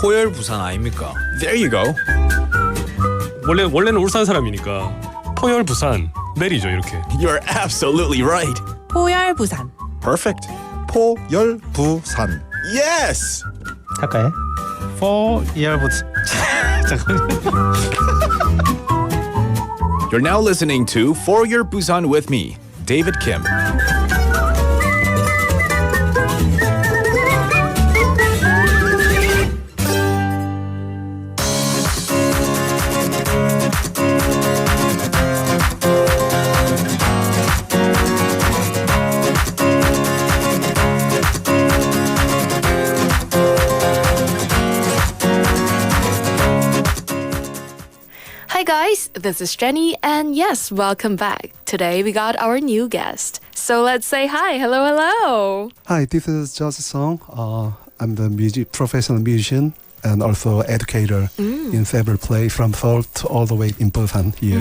포열 부산 아닙니까? There you go. 원래는 울산 사람이니까 포열 부산 내리죠 이렇게. You're absolutely right. 포열 부산. Perfect. 포열 부산. Yes. 할까요? 포열 부산. 잠깐만요. You're now listening to For Your Busan with me, David Kim. Hi guys, this is Jenny and yes, welcome back. Today we got our new guest. So let's say hi. Hello, hello. Hi, this is Josh Song. I'm the professional musician and also educator in several plays from Seoul to all the way in Busan here.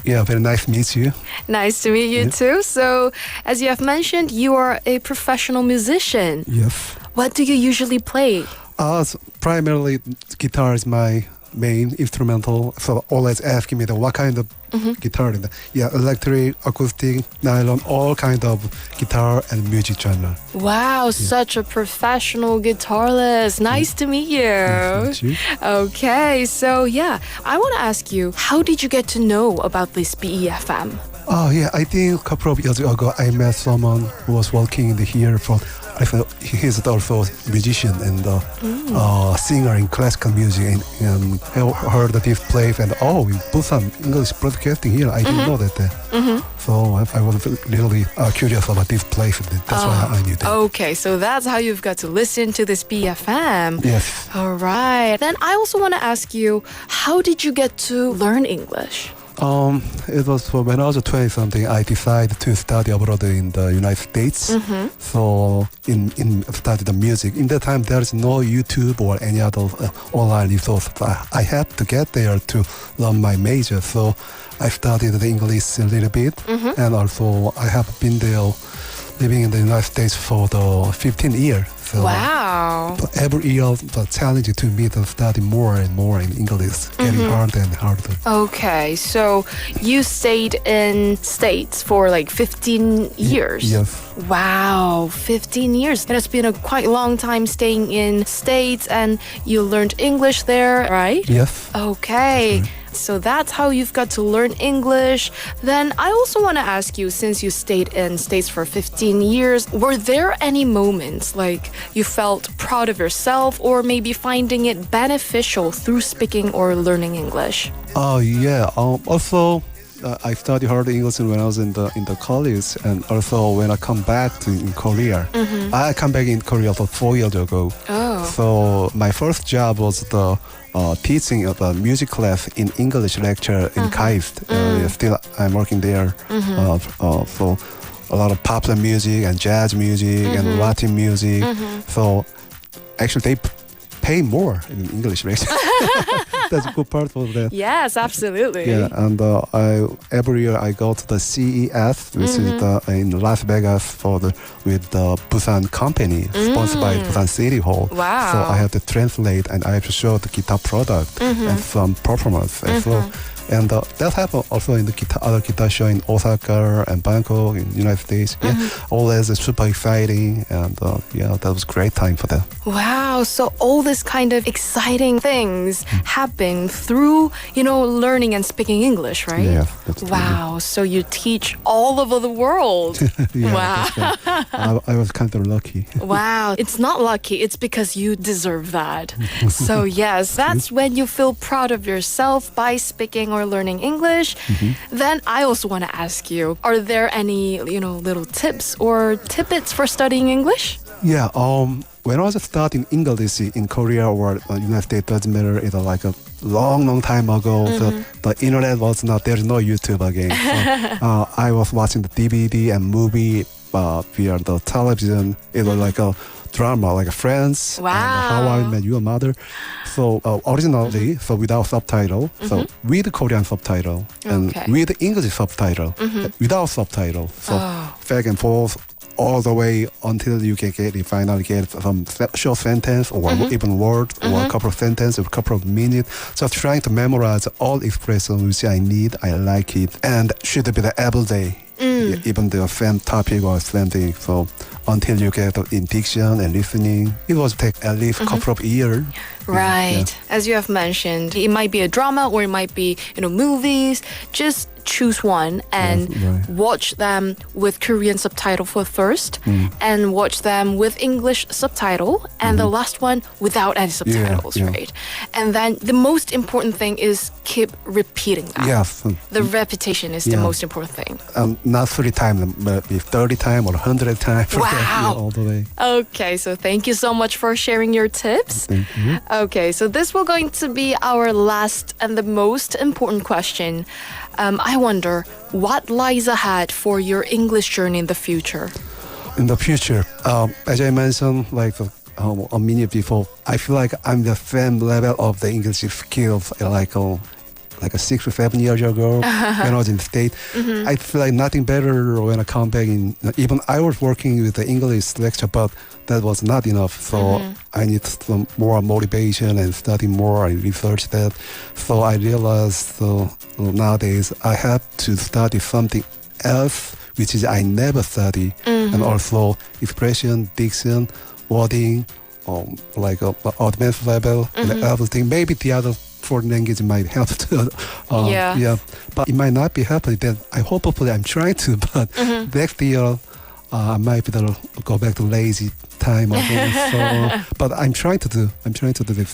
Yeah, very nice to meet you. Nice to meet you too. So, as you have mentioned, you are a professional musician. Yes. What do you usually play? So primarily, guitar is my main instrumental. So always asking me what kind of guitar. Yeah, electric, acoustic, nylon, all kind of guitar and music genre. Wow, such a professional guitarist. Nice to meet you. Nice to meet you. Okay, so yeah, I want to ask you, how did you get to know about this BEFM? Oh yeah, I think a couple of years ago I met someone who was working in here for. I thought he's also a musician and singer in classical music, and I heard that this place and in Busan English broadcasting here. I didn't know that. So I was really curious about this place. That's why I knew that. Okay, so that's how you've got to listen to this BFM. Yes. All right. Then I also want to ask you, how did you get to learn English? It was when I was 20 something. I decided to study abroad in the United States. So in study the music. In that time, there is no YouTube or any other online resource. I had to get there to learn my major. So I studied the English a little bit, and also I have been there, living in the United States for the 15 years. So Wow. every year, the challenge to me to study more and more in English, getting harder and harder. Okay, so you stayed in States for like 15 years. Yes. Wow, 15 years. It has been a quite long time staying in States, and you learned English there, right? Yes. Okay. So that's how you've got to learn English. Then I also want to ask you, since you stayed in States for 15 years, were there any moments like you felt proud of yourself or maybe finding it beneficial through speaking or learning English? Oh yeah. Also, I studied hard English when I was in the college, and also when I come back to in Korea. I come back in Korea for 4 years ago. Oh. So my first job was the teaching of a music class in English lecture in KAIST. Still, I'm working there. So a lot of popular music and jazz music and Latin music. So actually, they pay more in English lecture. That's a good part of that. Yes, absolutely. Yeah, and every year I go to the CES, which is in Las Vegas with the Busan company, sponsored by Busan City Hall. Wow. So I have to translate and I have to show the guitar product and some performance. And so, and that happened also in the other guitar show in Osaka and Bangkok in the United States. Yeah, all that is super exciting, and yeah, that was a great time for that. Wow, so all this kind of exciting things happen through, learning and speaking English, right? Yeah, that's true. Wow, so you teach all over the world. Yeah, Wow. that's right. I was kind of lucky. Wow, it's not lucky, it's because you deserve that. So yes, that's when you feel proud of yourself by speaking or learning English. Then I also want to ask you, are there any, little tips or tidbits for studying English? Yeah, when I was studying English in Korea or United States, doesn't matter. It's like a long time ago. The internet was not. There's no YouTube again. So, I was watching the DVD and movie via the television. It was like a drama, like Friends. Wow. And How I Met Your Mother. So originally, so without subtitle. So with Korean subtitle and with English subtitle, without subtitle. So back and forth all the way until you finally get some short sentence or even word or a couple of sentences or a couple of minutes. So trying to memorize all expressions which I need, I like it, and should be the everyday, even the same topic or same thing. So until you get in diction and listening, it will take at least a couple of years. Right. Yeah. As you have mentioned, it might be a drama or it might be, movies. Just choose one and watch them with Korean subtitle for first and watch them with English subtitle and the last one without any subtitles, right? And then the most important thing is keep repeating that. Yes. The repetition is the most important thing. Not 3 times, but 30 times or 100 times. Wow. All the way. Okay, so thank you so much for sharing your tips. Thank you. Okay, so this will going to be our last and the most important question. I wonder, what lies ahead for your English journey in the future? In the future, as I mentioned, like a minute before, I feel like I'm the same level of the English skills like 6 or 7 years ago when I was in the States. I feel like nothing better when I come back in. Even I was working with the English lecture, but that was not enough. So I need some more motivation and study more and research that. So I realized nowadays I have to study something else, which is I never study. And also expression, diction, wording, like advanced level and everything. Maybe the other foreign language might help to, but it might not be happening. Then hopefully I'm trying to, but next year I might be able to go back to lazy time again. So, but I'm trying to do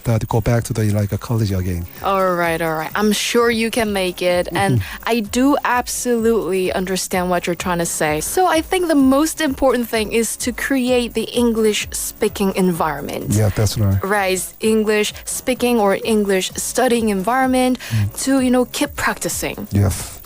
that, go back to the like a college again. All right. I'm sure you can make it. And I do absolutely understand what you're trying to say. So I think the most important thing is to create the English speaking environment. Yeah, that's right. Right, English speaking or English studying environment to, keep practicing.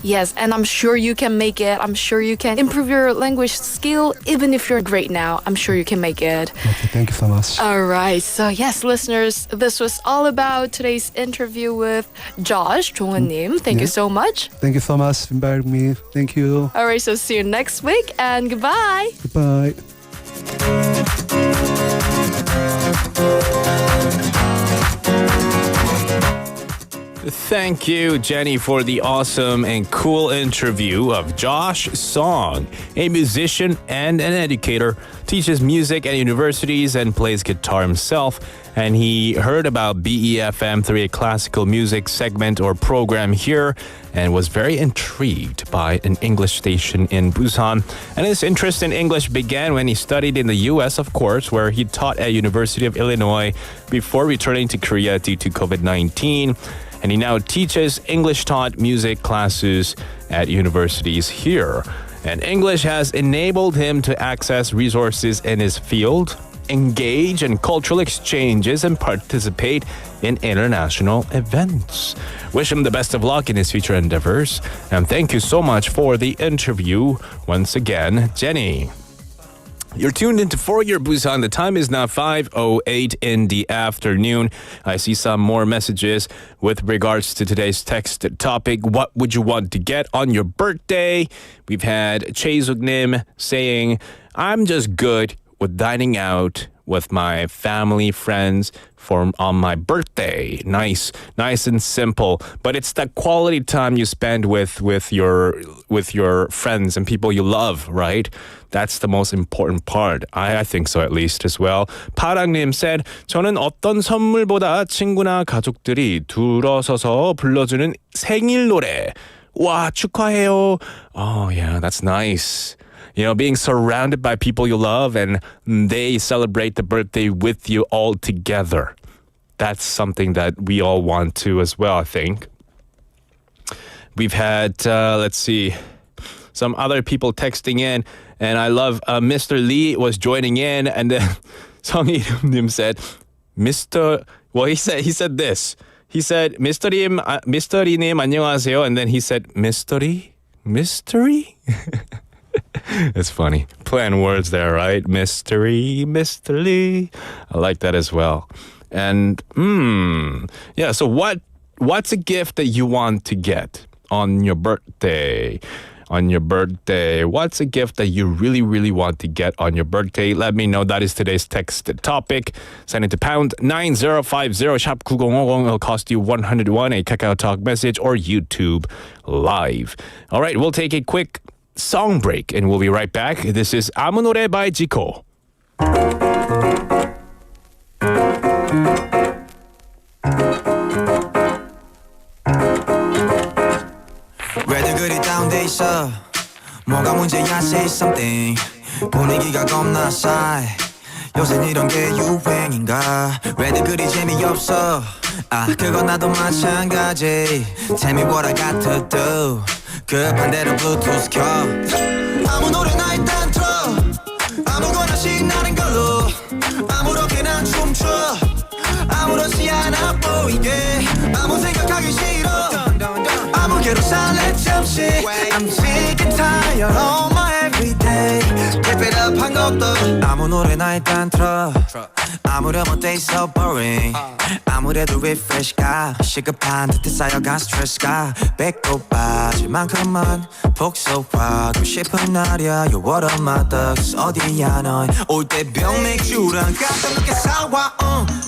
Yes, and I'm sure you can make it. I'm sure you can improve your language skill. Even if you're great now, I'm sure you can make it. Okay, thank you so much. All right, so yes, listeners, this was all about today's interview with Josh 종은님. Thank you so much. Thank you so much for inviting me. Thank you. All right, so see you next week and goodbye. Goodbye. Thank you, Jenny, for the awesome and cool interview of Josh Song, a musician and an educator, teaches music at universities and plays guitar himself. And he heard about BEFM through a classical music segment or program here and was very intrigued by an English station in Busan. And his interest in English began when he studied in the US, of course, where he taught at University of Illinois before returning to Korea due to COVID-19. And he now teaches English-taught music classes at universities here. And English has enabled him to access resources in his field, engage in cultural exchanges, and participate in international events. Wish him the best of luck in his future endeavors. And thank you so much for the interview once again, Jenny. You're tuned into For Your Busan. The time is now 5:08 in the afternoon. I see some more messages with regards to today's text topic. What would you want to get on your birthday? We've had Choi Suk-nim saying, I'm just good with dining out with my family, friends on my birthday. Nice and simple. But it's that quality time you spend with your friends and people you love, right? That's the most important part. I think so, at least as well. 파랑님 said, 저는 어떤 선물보다 친구나 가족들이 둘러서서 불러주는 생일 노래. 와, 축하해요. Oh, yeah, that's nice. Being surrounded by people you love and they celebrate the birthday with you all together. That's something that we all want to as well, I think. We've had, let's see, some other people texting in, and I love Mr. Lee was joining in, and then 성희름님 said, he said this. He said, Mr. Lee님 안녕하세요, and then he said, Mystery? It's funny. Playing words there, right? Mystery, Mr. Lee. I like that as well. And, yeah, so what's a gift that you want to get on your birthday? What's a gift that you really, really want to get on your birthday? Let me know. That is today's text topic. Send it to pound 9050 샵 9050. It'll cost you 101, a Kakao Talk message or YouTube Live. All right, we'll take a quick song break and we'll be right back. This is 아무 노래 by Jico. 왜들 그리 다운돼 있어 뭐가 문제야 say something 분위기가 겁나 싸해 요새 이런 게 유행인가 왜들 그리 재미없어 그건 나도 마찬가지 Tell me what I got to do 급한 대로 블루투스 켜 아무 노래나 일단 틀어 아무거나 신나는 걸로 아무렇게나 춤춰 아무렇지 않아 보이게 아무 생각하기 싫어 아무개로 살래 잠시 I'm sick and tired of my everyday Keep it up 한 것도 아무 노래나 일단 틀어 아무렴 어때 so boring 아무래도 refresh가 시급한 듯해 쌓여간 스트레스가 배꼽 빠질 만큼만 복속하고 싶은 날이야 You're one of my thugs 어디야 넌 올 때 병맥주랑 깜짝놀게 사와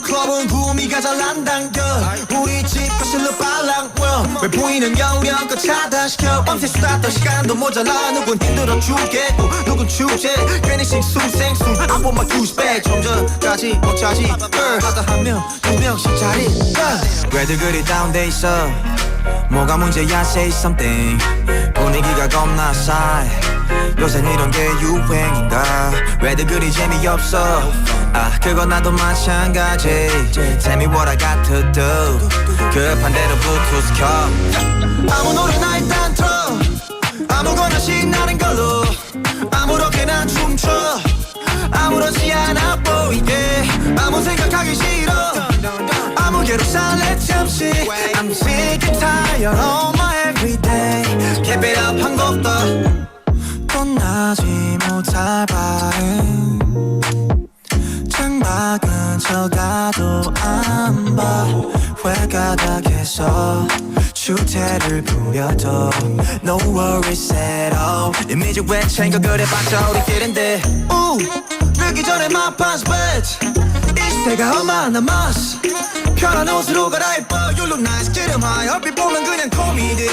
클럽은 구미가 잘 안 당겨 우리 집 거실로 빨랑 왜 보이는 겨울연껏 차단시켜 밤새 수다 떨 시간도 모자라 누군 힘들어 죽겠고 누군 축제 피니싱 수생수 I want my douchebag 좀 전까지 못 차지 girl 하다 한 명 두 명씩 자리 왜들 그리 다운돼 있어 뭐가 문제야 say something 분위기가 겁나 싸해 요새 이런 게 유행인가 왜들 그리 재미없어 아 그건 나도 마찬가지 Tell me what I got to do 급한 대로 블루투스 켜 아무 노래나 일단 틀어 아무거나 신나는 걸로 아무렇게나 춤춰 아무렇지 않아 보이게 아무 생각하기 싫어 아무개로 살래 잠시 I'm sick and tired of my everyday Keep it up 한 곡도 떠나지 못할 바엔 창밖은 쳐다도 안 봐 회가닥해서 주태를 부려도 No worries at all 이미지 왜 챙겨 그래봤자 우리끼린데 늦기 전에 my pants bitch 이 시대가 얼마 남았어 편한 옷으로 갈아입어 You look nice 기름하여 얼핏 보면 그냥 코미디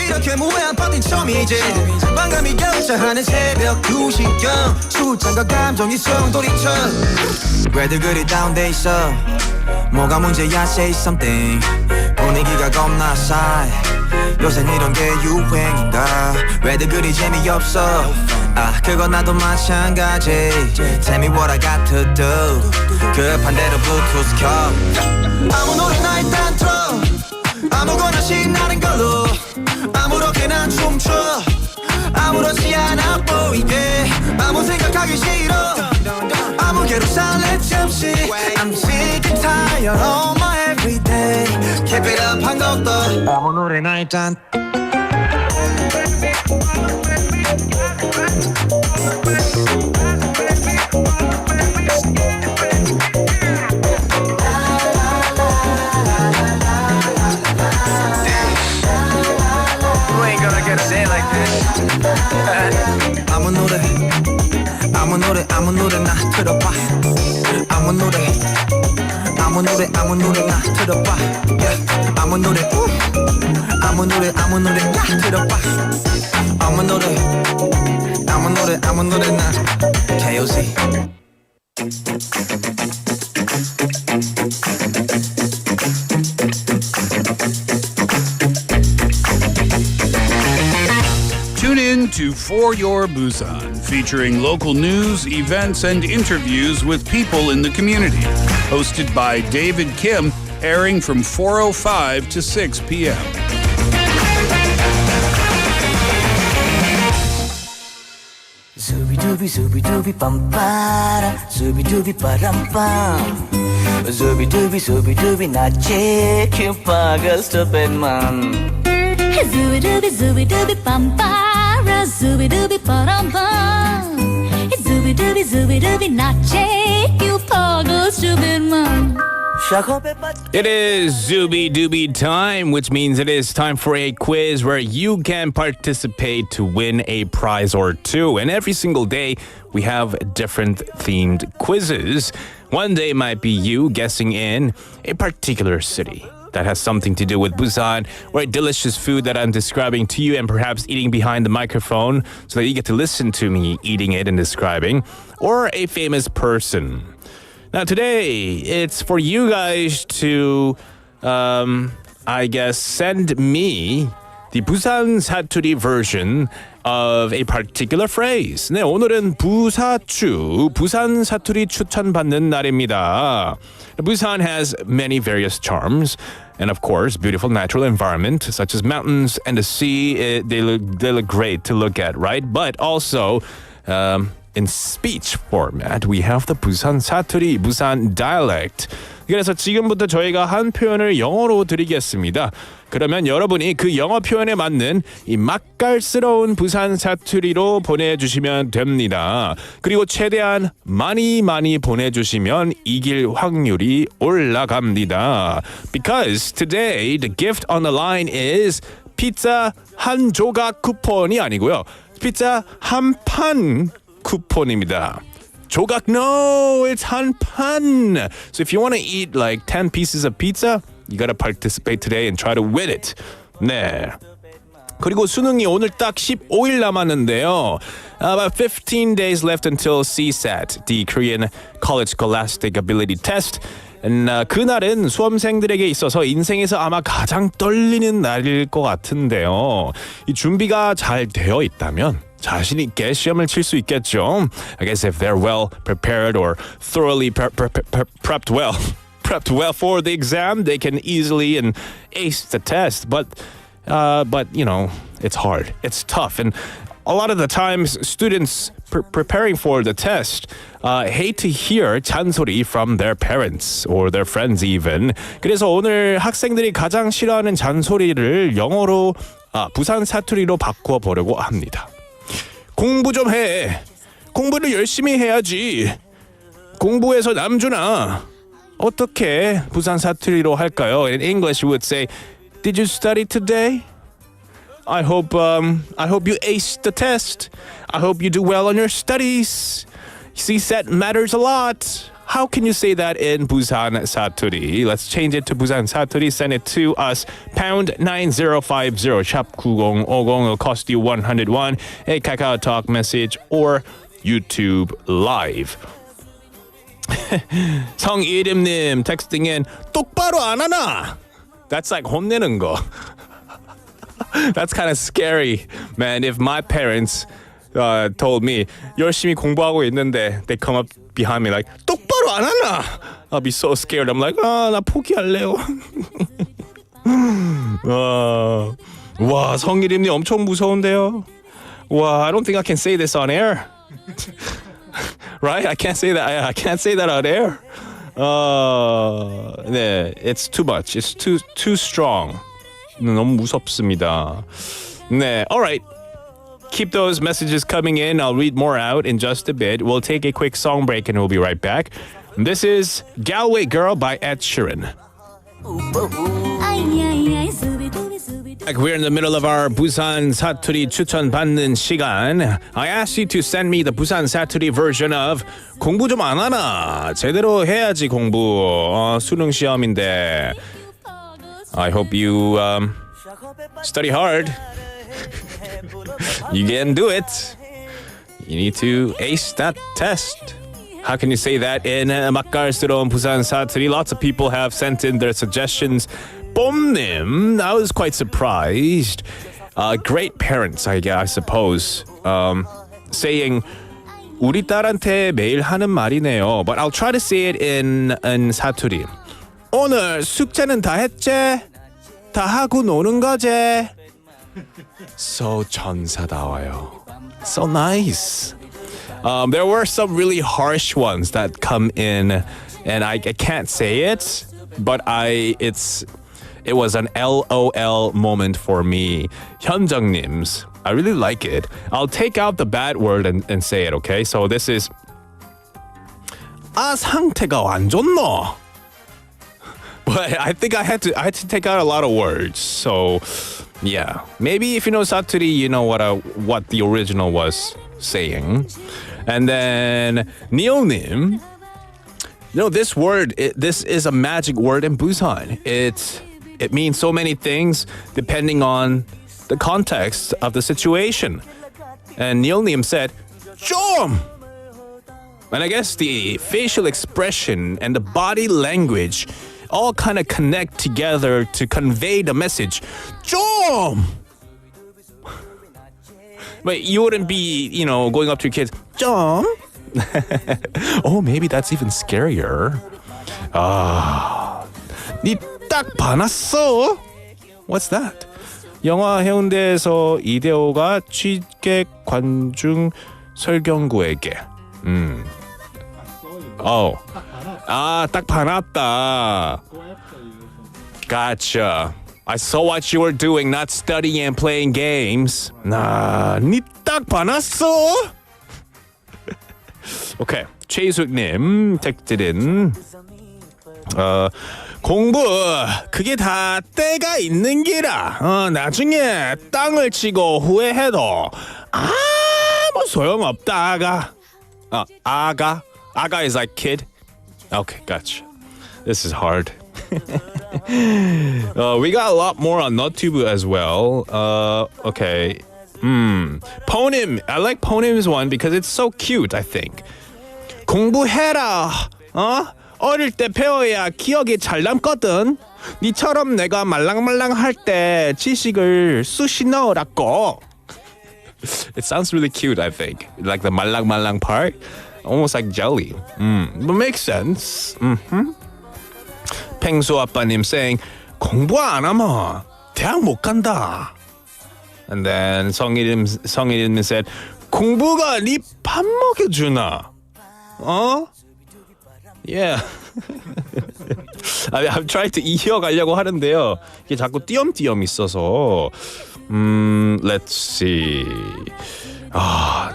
이렇게 무해한 파티는 처음이지 만감이 격차하는 새벽 2시경 출장과 감정이 소용돌이쳐 왜들 그리 다운돼 있어 뭐가 문제야 say something 분위기가 겁나 싸해 요새 이런 게 유행인가 왜들 그리 재미없어 아 그건 나도 마찬가지 Tell me what I got to do 급한 대로 블루투스 켜 아무 노래나 일단 틀어 아무거나 신나는 걸로 아무렇게나 춤춰 아무렇지 않아 보이게 아무 생각하기 싫어 아무개로 살래 잠시 I'm sick and tired of my everyday Keep it up 한 곡도 아무 노래나 일단 아무 노래나 틀어봐 아무 노래나 틀어봐 yeah. 아무 노래나 틀어봐 아무 노래나 KOC Tune in to For Your Busan, featuring local news, events, and interviews with people in the community. Hosted by David Kim, airing from 4:05 to 6 p.m. Zooby-dooby, zooby-dooby, bum-ba-da, zooby-dooby, ba-dum-bum. Zooby-dooby, zooby-dooby, 낮에 큐파가 stupid man. Zooby-dooby, zooby-dooby, bum-ba-da, zooby-dooby, ba-dum-bum. Zooby-dooby, zooby-dooby, 낮에 큐파가 stupid man. It is Zooby Dooby time, which means it is time for a quiz where you can participate to win a prize or two. And every single day, we have different themed quizzes. One day might be you guessing in a particular city that has something to do with Busan, or a delicious food that I'm describing to you and perhaps eating behind the microphone so that you get to listen to me eating it and describing, or a famous person. Now today, it's for you guys to, send me the Busan 사투리 version of a particular phrase. 네, 오늘은 부사추, 부산 사투리 추천받는 날입니다. Busan has many various charms. And of course, beautiful natural environment such as mountains and the sea. They look great to look at, right? But also, in speech format, we have the Busan 사투리, Busan dialect. 그래서 지금부터 저희가 한 표현을 영어로 드리겠습니다. 그러면 여러분이 그 영어 표현에 맞는 이 맛깔스러운 부산 사투리로 보내주시면 됩니다. 그리고 최대한 많이 보내주시면 이길 확률이 올라갑니다. Because today the gift on the line is 피자 한 조각 쿠폰이 아니고요. 피자 한 판 쿠폰입니다. 조각, no, it's 한 판. So if you want to eat like 10 pieces of pizza, you gotta participate today and try to win it. 네. 그리고 수능이 오늘 딱 15일 남았는데요. About 15 days left until CSAT, the Korean College Scholastic Ability Test. 그날은 수험생들에게 있어서 인생에서 아마 가장 떨리는 날일 것 같은데요. 이 준비가 잘 되어 있다면 자신 있게 시험을 칠 수 있겠죠. I guess if they're well prepared or thoroughly prepped well for the exam, they can easily and ace the test. But you know, it's hard. It's tough. And a lot of the times, students preparing for the test hate to hear 잔소리 from their parents or their friends even. 그래서 오늘 학생들이 가장 싫어하는 잔소리를 영어로 부산 사투리로 바꿔보려고 합니다. 공부 좀 해. 공부를 열심히 해야지. 공부해서 남주나. 어떻게 부산 사투리로 할까요? In English, we would say, Did you study today? I hope you ace the test. I hope you do well on your studies. CSAT matters a lot. How can you say that in Busan Saturi? Let's change it to Busan Saturi. Send it to us. Pound 9050 샵 9050. It'll cost you 101. A Kakao Talk message or YouTube Live. 성이름님 texting인 똑바로 안 하나? That's like 혼내는 거. That's kind of scary, man. If my parents told me 열심히 공부하고 있는데 they come up behind me like 똑바로 안 하나? I'll be so scared. I'm like, 나 포기할래요. 와, 성일임님 엄청 무서운데요. 와, I don't think I can say this on air. Right? I can't say that. I can't say that on air. 네, it's too much. It's too strong. 너무 무섭습니다. 네, all right. Keep those messages coming in. I'll read more out in just a bit. We'll take a quick song break and we'll be right back. This is Galway Girl by Ed Sheeran. We're in the middle of our Busan 사투리 추천 받는 시간. I asked you to send me the Busan 사투리 version of 공부 좀 안 하나? 제대로 해야지 공부. 수능 시험인데. I hope you study hard. You can do it. You need to ace that test. How can you say that in 맛깔스러운 부산 사투리? Lots of people have sent in their suggestions. 뽐님, I was quite surprised. Great parents, I suppose. Saying 우리 딸한테 매일 하는 말이네요. But I'll try to say it in 사투리. 오늘 숙제는 다 했지? 다 하고 노는 거지? So 천사다워요. So nice. There were some really harsh ones that come in, and I can't say it, but it was an LOL moment for me. 현정님's. I really like it. I'll take out the bad word and say it, okay? So this is 상태가 안 좋노. But I think I had to take out a lot of words. So yeah, maybe if you know Saturi, you know what the original was saying. And then Neilnim, this word, this is a magic word in Busan. It means so many things depending on the context of the situation. And Neilnim said, 좀! And I guess the facial expression and the body language all kind of connect together to convey the message. 좀! But you wouldn't be, going up to your kids, 좀? Oh, maybe that's even scarier. 니 딱 반았어? What's that? 영화 해운대에서 이대호가 취객 관중 설경구에게. 딱 반았다. Gotcha. I saw what you were doing, not studying and playing games. 니 딱 반았어? Okay. 최희숙님 텍드린. 공부 그게 다 때가 있는 기라. 나중에 땅을 치고 후회해도 아무 소용없다. 아가. Aga is like kid. Okay, gotcha. This is hard. We got a lot more on Notubu as well. Okay. Ponym. I like Ponym's one because it's so cute, I think. 공부해라. 어릴 때 배워야 기억이 잘 남거든. 니처럼 내가 말랑말랑 할 때 지식을 쑤시 넣으라고. It sounds really cute, I think. Like the 말랑말랑 part. Almost like jelly. But makes sense. 펭수 아빠님 saying, 공부 안 하면 대학 못 간다. And then 성일님 said, 공부가 니 밥 먹여주나? Yeah. I'm trying to 이어가려고 하는데요. 이게 자꾸 띄엄띄엄 있어서. Let's see.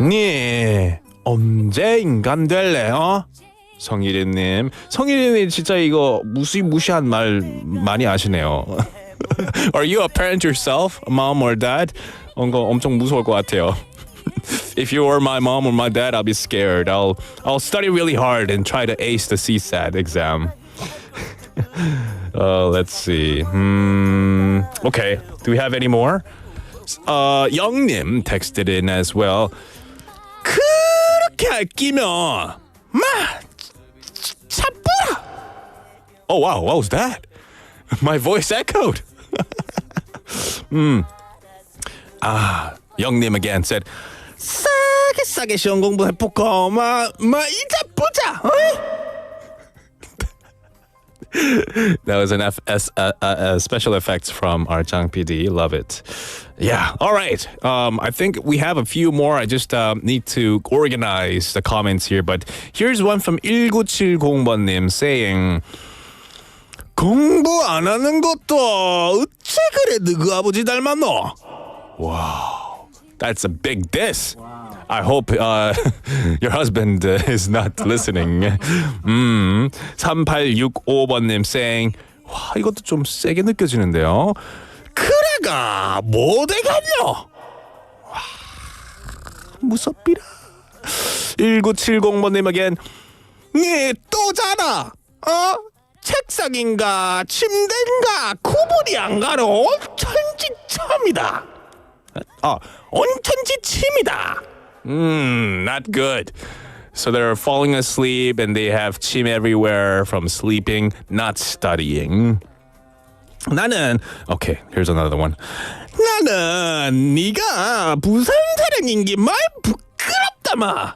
니 언제 인간 될래? 성일이님 진짜 이거 무시무시한 말 많이 아시네요. Are you a parent yourself, mom or dad? 이거 엄청 무서울 것 같아요. If you were my mom or my dad, I'll be scared. I'll study really hard and try to ace the CSAT exam. Let's see. Okay, do we have any more? 영님 texted in as well. 그렇게 할 끼면 차뿌라. Oh wow, what was that? My voice echoed. 영님 again said, 싸게 시험 공부 해볼까? 이제 보자. That was a special effects from our Chang PD. Love it. Yeah. All right. I think we have a few more. I just need to organize the comments here. But here's one from 1970번님 saying, 공부 안 하는 것도 어째 그래 너그 아버지 닮았노? Wow. That's a big diss. Wow. I hope your husband is not listening. 3865번님 saying, 와, 이것도 좀 세게 느껴지는데요. 그래가 뭐대가뇨? 와, 무섭비라. 1970번님 again, 니 또 자나? 책상인가 침대인가 구분이 안 가는 온천지침이다. 온천지침이다. Not good. So they're falling asleep and they have chim everywhere from sleeping, not studying. 나는, okay, here's another one. 나는 네가 부산 사람인 게 말 부끄럽다마.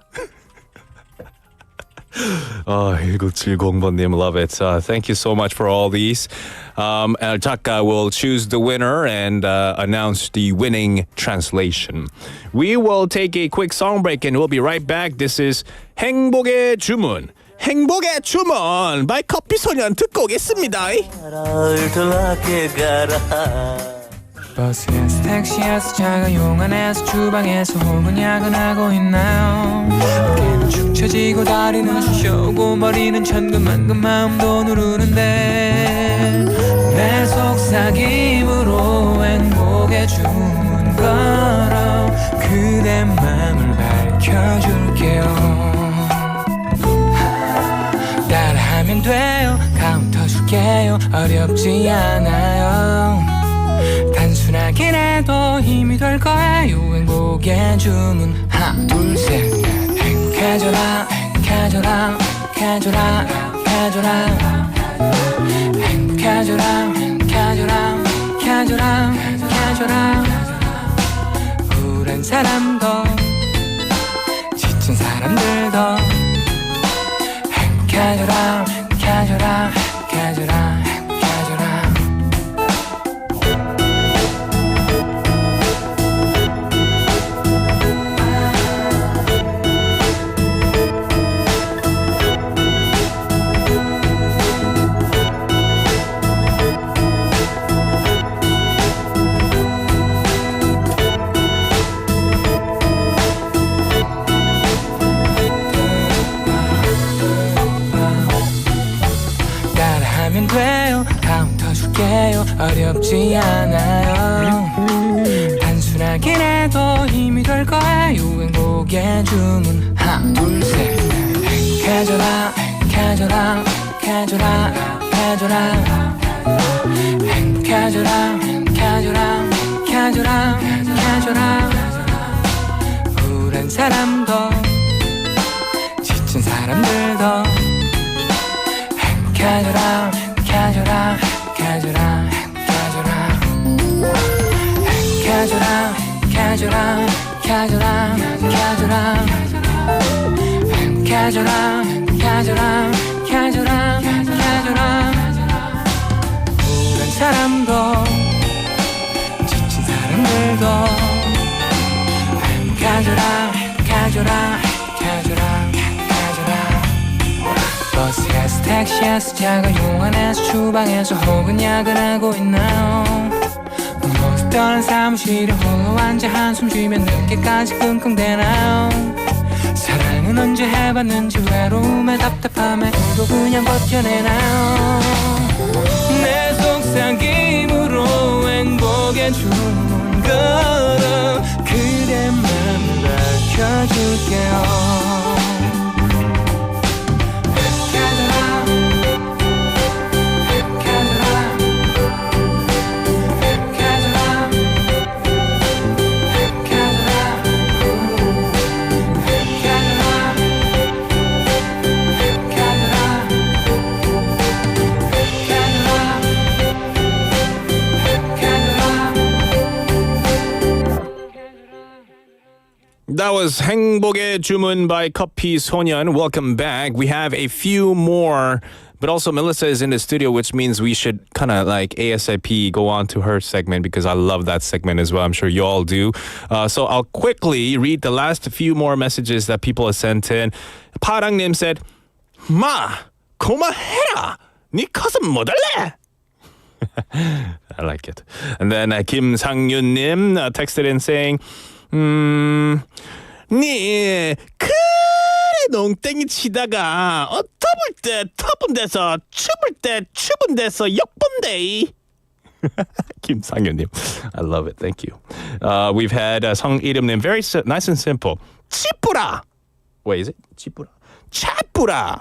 1970번님, love it. Thank you so much for all these. Taka will choose the winner and announce the winning translation. We will take a quick song break and we'll be right back. This is 행복의 주문. 행복의 주문 by 커피소년 듣고 오겠습니다. 버스에서 택시에서 차가 용안에서 주방에서 혹은 야근하고 있나요? 어깨는 축 처지고 다리는 쑤셔오고 머리는 천근만근 마음도 누르는데 내 속삭임으로 행복의 주문 걸어 그대 맘을 밝혀줄게요. 따라하면 돼요. 카운터 줄게요. 어렵지 않아요. 단순하긴 해도 힘이 될 거예요. 행복의 주문 하나 둘 셋 행복해져라 행복해져라 행복해져라 행복해져라 행복해져라 행복해져라 행복해져라 행복해져라 우울한 사람도 지친 사람들도 행복해져라 행복해져라 행복해져라 돼요. 카운터 줄게요. 어렵지 않아요. 단순하긴 해도 힘이 될 거예요. 행복의 주문 하나 둘 셋 행복해져라 행복해져라 행복해져라 행복해져라 행복해져라 행복해져라 행복해져라 행복해져라 우울한 사람도 지친 사람들도 행복해져라 행복해져라 행복해져라 행복해져라 행복해져라 행복해져라 행복해져라 행복해져라 행복해져라 행복해져라 행복해져라 우울한 사람도 지친 사람들도 행복해져라 행복해져라 행복해져라 행복해져라 버스에서 택시에서 자가용 안에서 주방에서 혹은 야근하고 있나요 모습 떠난 사무실에 홀로 앉아 한숨 쉬며 늦게까지 끙끙대나요 사랑은 언제 해봤는지 외로움에 답답함에도 그냥 버텨내나요 내 속삭임으로 행복의 주문 걸어 그대 맘 밝혀줄게요 That was 행복의 주문 by 커피 소년. Welcome back. We have a few more, but also Melissa is in the studio, which means we should kind of like ASAP go on to her segment because I love that segment as well. I'm sure you all do. So I'll quickly read the last few more messages that people have sent in. 파랑님 said, 마, 고마해라. 니 커서 못 할래? I like it. And then 김상윤님 texted in saying, 니 그래 농땡이 치다가 더블 때 터분 데서 춥을 때 춥은 데서 역본데이. 김상현님, I love it. Thank you. We've had 성이름님, very nice and simple. 치뿌라. Wait, is it 치뿌라? 차뿌라.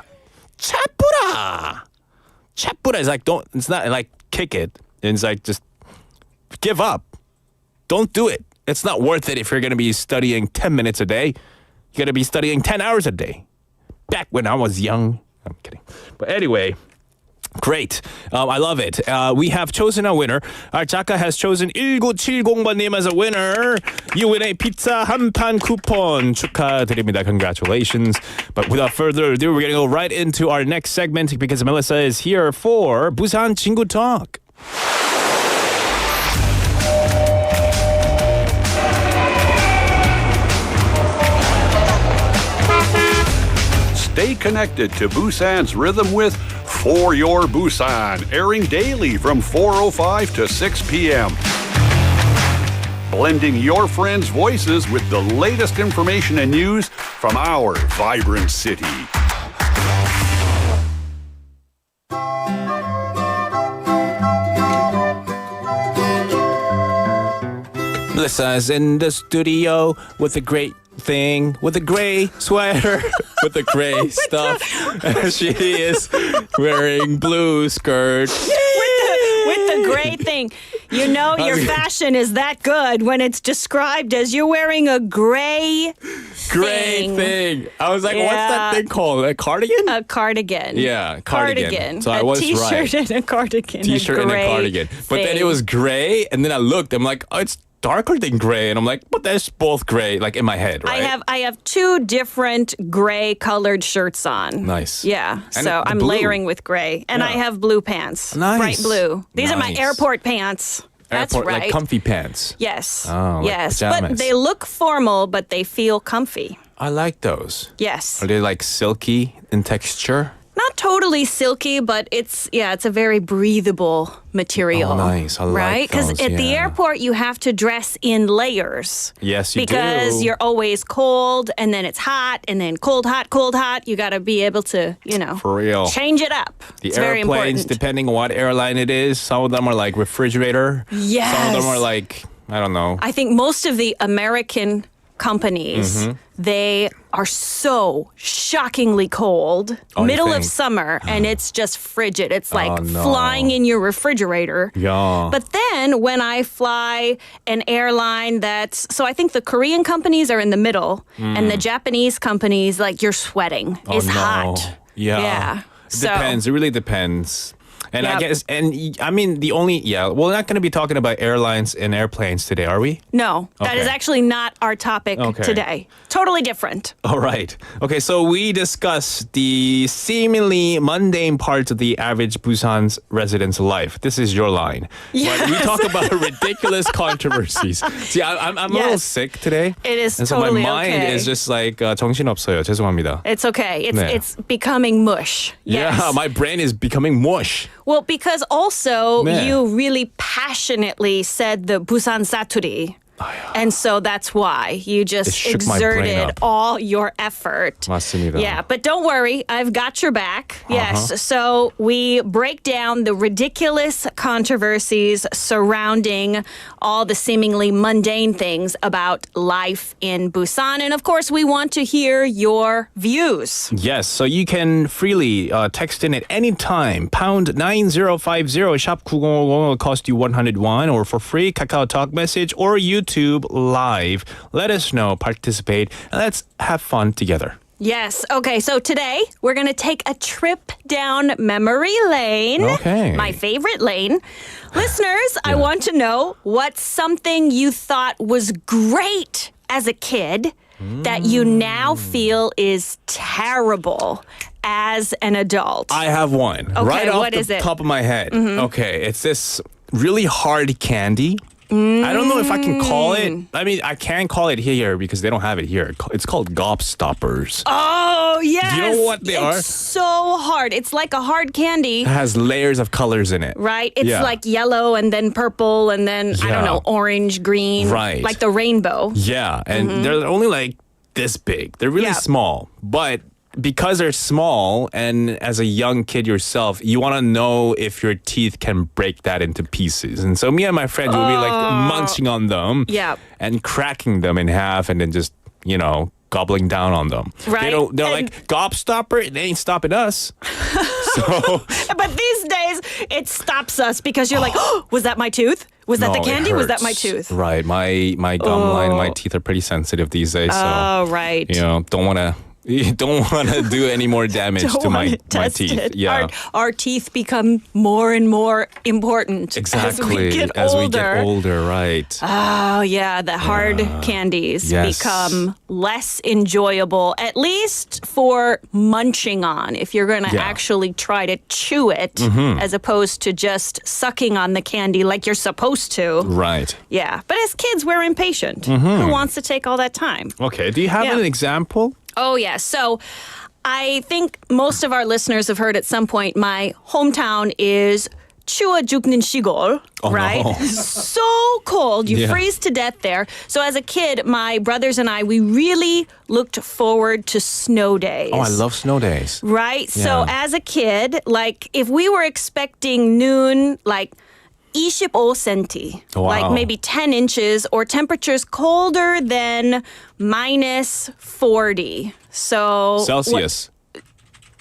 차뿌라. 차뿌라 is like don't. It's not like kick it. It's like just give up. Don't do it. It's not worth it if you're going to be studying 10 minutes a day. You got to be studying 10 hours a day. Back when I was young. I'm kidding. But anyway, great. I love it. We have chosen a winner. Our 작가 has chosen 1970번님 as a winner. You win a pizza 한 판 쿠폰. 축하드립니다. Congratulations. But without further ado, we're going to go right into our next segment because Melissa is here for Busan 친구 Talk. Stay connected to Busan's rhythm with For Your Busan, airing daily from 4:05 to 6 p.m. Blending your friends' voices with the latest information and news from our vibrant city. Melissa's in the studio with a great thing, with a gray sweater, with the gray stuff. She is wearing blue skirt. With the gray thing. You know your fashion is that good when it's described as you're wearing a gray thing. I was like, what's that thing called? A cardigan? A cardigan. Yeah, cardigan. So I was t-shirt right. and a cardigan. T-shirt and a cardigan. But then it was gray, and then I looked, I'm like, oh, it's darker than gray, and I'm like, but that's both gray, like in my head, right? I have two different gray colored shirts on. Nice. Yeah, And so the I'm blue. layering with gray, and I have blue pants. Nice. Bright blue. These are my Nice. airport pants. That's Airport, right. like comfy pants. Yes. Oh, like yes. pajamas. But they look formal, but they feel comfy. I like those. Yes. Are they like silky in texture? Not totally silky, but it's a very breathable material. Oh, nice. I like right? Because those, at the yeah. airport, you have to dress in layers. Yes, you because do. you're always cold, and then it's hot, and then cold, hot. You got to be able to, For real. change it up. The it's very airplanes, important. depending on what airline it is, some of them are like refrigerator. Yes. Some of them are like, I don't know. I think most of the American companies, they are so shockingly cold, Oh, you middle of think? summer, and it's just frigid. It's like Oh, no. flying in your refrigerator. Yeah. But then when I fly an airline so I think the Korean companies are in the middle, and the Japanese companies, like you're sweating. Oh, It's no. hot. Yeah. Yeah. It depends. It really depends. And I Yep. guess, I mean, we're not going to be talking about airlines and airplanes today, are we? No, that is Okay. actually not our topic Okay. today. Totally different. All right. Okay, so we discuss the seemingly mundane parts of the average Busan's resident's life. This is your line. But we Yes. talk about ridiculous controversies. See, I'm a little Yes. sick today. It is and totally so my mind okay. is just like 정신없어요. 죄송합니다. It's okay. 네. It's becoming mush. Yes. Yeah, my brain is becoming mush. Well, because also 네. you really passionately said the Busan Saturday. And so that's why you It just shook my brain exerted up. all your effort. 맞습니다. Yeah, but don't worry, I've got your back. Yes. So we break down the ridiculous controversies surrounding all the seemingly mundane things about life in Busan. And of course, we want to hear your views. Yes, so you can freely text in at any time. Pound 9050 shop 9050 will cost you 100 won, or for free Kakao Talk message or YouTube Live. Let us know, participate, and let's have fun together. Yes. Okay. So today we're going to take a trip down memory lane. Okay. My favorite lane. Listeners, I want to know what's something you thought was great as a kid that you now feel is terrible as an adult. I have one. Okay, right off what the is it? top of my head. Okay, it's this really hard candy. I don't know if I can call it. I mean, I can call it here because they don't have it here. It's called gobstoppers. Oh, yes. Do you know what they are? It's so hard. It's like a hard candy. It has layers of colors in it. Right? It's Yeah. like yellow and then purple and then, I don't Yeah. know, orange, green. Right. Like the rainbow. Yeah, and they're only like this big. They're really Yeah. small, but because they're small, and as a young kid yourself, you want to know if your teeth can break that into pieces. And so me and my friends will be like munching on them Yeah. and cracking them in half and then just, gobbling down on them. Right. They're like, gobstopper, it ain't stopping us. So But these days, it stops us because you're like, oh, was that my tooth? Was that no, the it candy? Was that my hurts. tooth? Right. My gum line and my teeth are pretty sensitive these days. So Oh, right. don't want to do any more damage Don't to my wanna test teeth. it. Yeah. Our teeth become more and more important Exactly. as we get older. Right. Oh, yeah, the hard candies Yes. become less enjoyable, at least for munching on, if you're going to Yeah. actually try to chew it as opposed to just sucking on the candy like you're supposed to. Right. Yeah, but as kids, we're impatient. Who wants to take all that time? Okay. Do you have Yeah. an example? Oh, yeah. So I think most of our listeners have heard at some point my hometown is 추워 죽는 시골, right? no. So cold. You Yeah. freeze to death there. So as a kid, my brothers and I, we really looked forward to snow days. Oh, I love snow days. Right? So Yeah. as a kid, like if we were expecting noon, like 25cm, Wow. like maybe 10 inches, or temperatures colder than minus 40. So Celsius.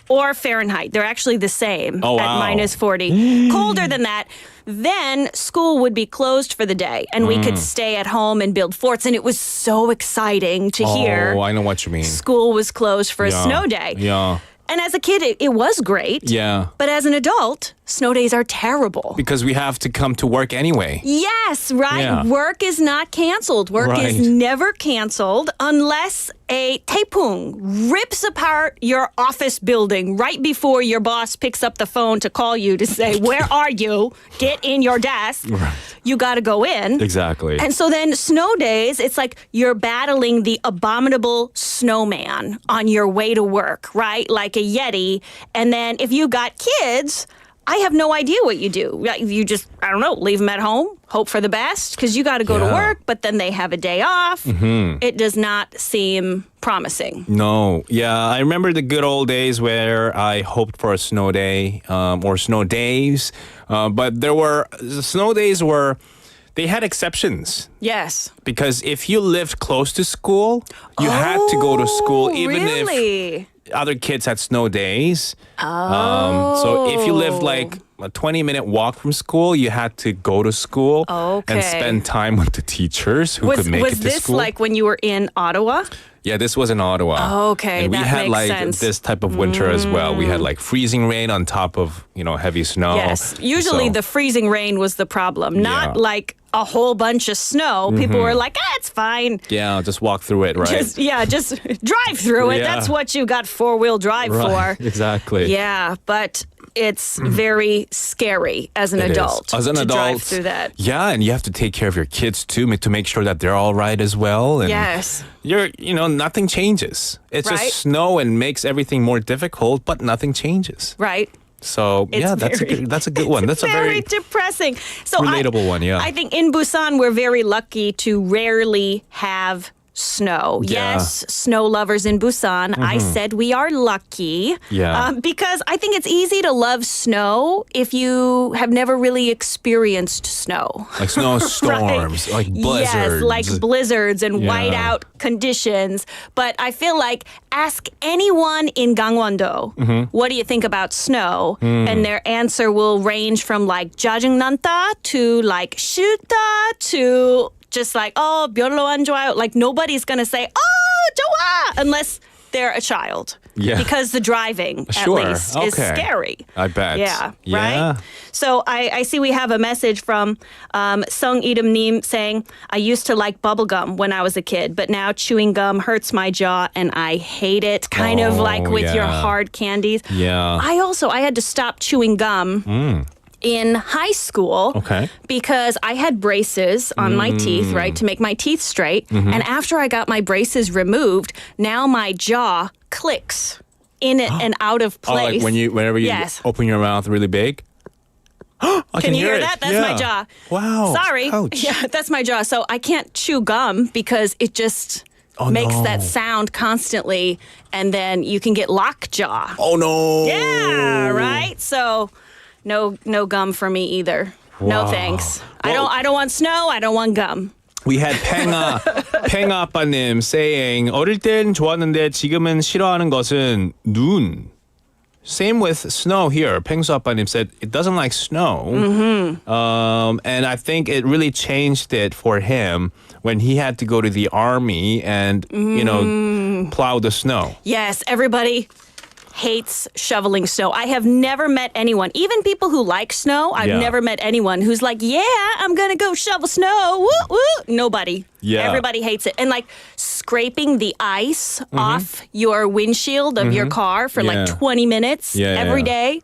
or Fahrenheit. They're actually the same Oh, at wow. minus 40. Colder than that. Then school would be closed for the day and we could stay at home and build forts. And it was so exciting to hear Oh, I know what you mean. school was closed for a Yeah. snow day. Yeah. And as a kid, it was great. Yeah. But as an adult, snow days are terrible. Because we have to come to work anyway. Yes, right. Yeah. Work is not canceled. Work is Right. never canceled unless a taepung rips apart your office building right before your boss picks up the phone to call you to say, where are you? Get in your desk. Right. You got to go in. Exactly. And so then snow days, it's like you're battling the abominable snowman on your way to work, right? Like a Yeti. And then if you got kids, I have no idea what you do. You just, I don't know, leave them at home, hope for the best, because you got to go to Yeah. work, but then they have a day off. It does not seem promising. No. Yeah, I remember the good old days where I hoped for a snow day or snow days. But the snow days were they had exceptions. Yes. Because if you lived close to school, you had to go to school even if other kids had snow days. So if you lived like a 20-minute walk from school, you had to go to school and spend time with the teachers who could make it to school. Was this like when you were in Ottawa? Yeah, this was in Ottawa. Okay, and we that had makes like sense. this type of winter as well. We had like freezing rain on top of, heavy snow. Yes. Usually So- the freezing rain was the problem, not like a whole bunch of snow. People were like, it's fine. Yeah, just walk through it, right? Just drive through it. Yeah. That's what you got four-wheel drive Right, for. exactly. Yeah, but it's very scary as an It is. adult As an to adult, drive through that. Yeah, and you have to take care of your kids too to make sure that they're all right as well. And Yes. nothing changes. It's Right. just snow and makes everything more difficult, but nothing changes. Right. So It's that's a good one. That's a very very depressing. So relatable one. Yeah. I think in Busan, we're very lucky to rarely have snow. Yeah. Yes, snow lovers in Busan. I said we are lucky. Yeah. Because I think it's easy to love snow if you have never really experienced snow. Like snowstorms, like blizzards. Yes, like blizzards and Yeah. whiteout conditions. But I feel like ask anyone in Gangwon-do, what do you think about snow? And their answer will range from like 짜증난다 to like 싫다 to just like, 별로 안 좋아요. Like nobody's going to say, 좋아, unless they're a child. Yeah. Because the driving, Sure, at least, is okay. scary. I bet. Yeah, Yeah. right? So I see we have a message from Sung Idum Nim saying, I used to like bubblegum when I was a kid, but now chewing gum hurts my jaw and I hate it. Kind of like with your yeah. hard candies. Yeah. I had to stop chewing gum in high school because I had braces on my teeth, right, to make my teeth straight. And after I got my braces removed, now my jaw clicks in it and out of place. Like whenever you Yes. open your mouth really big. I Can you hear it. that? That's Yeah. my jaw. Wow. Sorry. Ouch. Yeah, that's my jaw. So I can't chew gum because it just makes that sound constantly, and then you can get lockjaw. Oh no. Yeah, right? So no gum for me either. No Wow. thanks. I don't want snow, I don't want gum. We had 팽아 아빠님 saying 어릴 땐 좋았는데 지금은 싫어하는 것은 눈. Same with snow here. 팽수 아빠님 said it doesn't like snow. And I think it really changed it for him when he had to go to the army and, plow the snow. Yes, everybody hates shoveling snow. I have never met anyone, even people who like snow, I've Yeah. never met anyone who's like, I'm going to go shovel snow. Woo, woo. Nobody. Yeah. Everybody hates it. And like scraping the ice off your windshield of your car for like Yeah. 20 minutes every Yeah. day.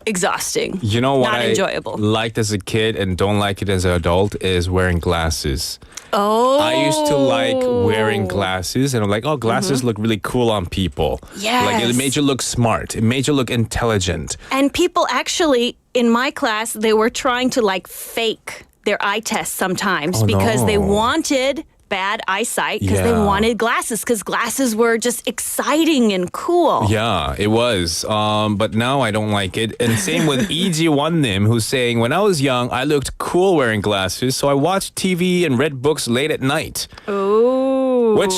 Exhausting. You know what Not I enjoyable. liked as a kid and don't like it as an adult is wearing glasses. Oh. I used to like wearing glasses and I'm like, glasses look really cool on people. Like it Yes. made you look smart. It made you look intelligent. And people actually, in my class, they were trying to like fake their eye tests sometimes because they no. wanted bad eyesight because they Yeah. wanted glasses because glasses were just exciting and cool. Yeah, it was. But now I don't like it. And same with E.G. Wonnim, who's saying, when I was young, I looked cool wearing glasses, so I watched TV and read books late at night. Ooh. Which,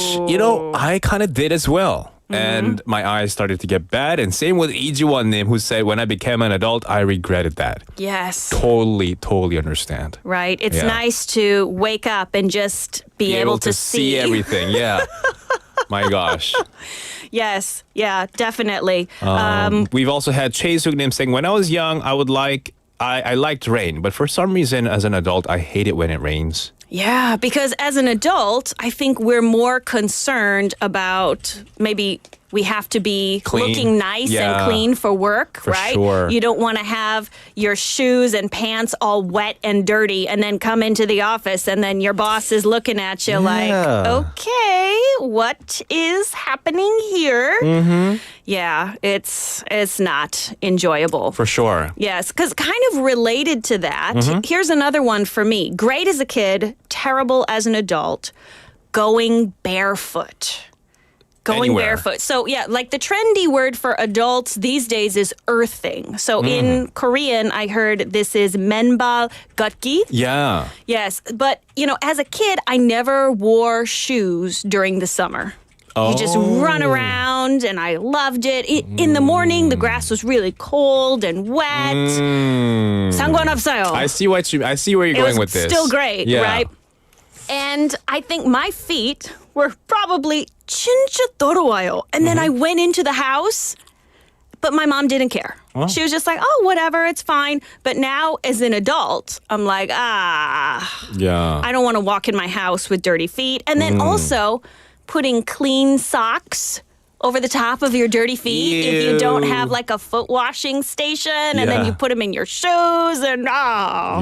I kind of did as well. And my eyes started to get bad. And same with E.G. Wonnim, who said, when I became an adult, I regretted that. Yes. Totally understand. Right. It's Yeah. nice to wake up and just be able to see everything. Yeah. My gosh. Yes. Yeah, definitely. We've also had Choi Suk-nim saying, when I was young, I liked rain. But for some reason, as an adult, I hate it when it rains. Yeah, because as an adult, I think we're more concerned about maybe we have to be Clean. looking nice Yeah. and clean for work, For right? sure. You don't want to have your shoes and pants all wet and dirty and then come into the office and then your boss is looking at you like, okay, what is happening here? Yeah, it's not enjoyable. For sure. Yes, because kind of related to that, here's another one for me. Great as a kid, terrible as an adult, going barefoot. Going Anywhere. barefoot. So yeah, like the trendy word for adults these days is earthing. So in Korean, I heard this is menbal gatgi. Yeah. Yes, but as a kid, I never wore shoes during the summer. You just run around, and I loved it. In the morning, the grass was really cold and wet. 상관없어요. I see where you're going with this. Still great, Yeah. right? And I think my feet were probably 진짜 더러워요. And then I went into the house, but my mom didn't care. Oh. She was just like, oh, whatever, it's fine. But now as an adult, I'm like, Yeah. I don't want to walk in my house with dirty feet. And then also putting clean socks over the top of your dirty feet if you don't have like a foot washing station, and then Yeah. you put them in your shoes, and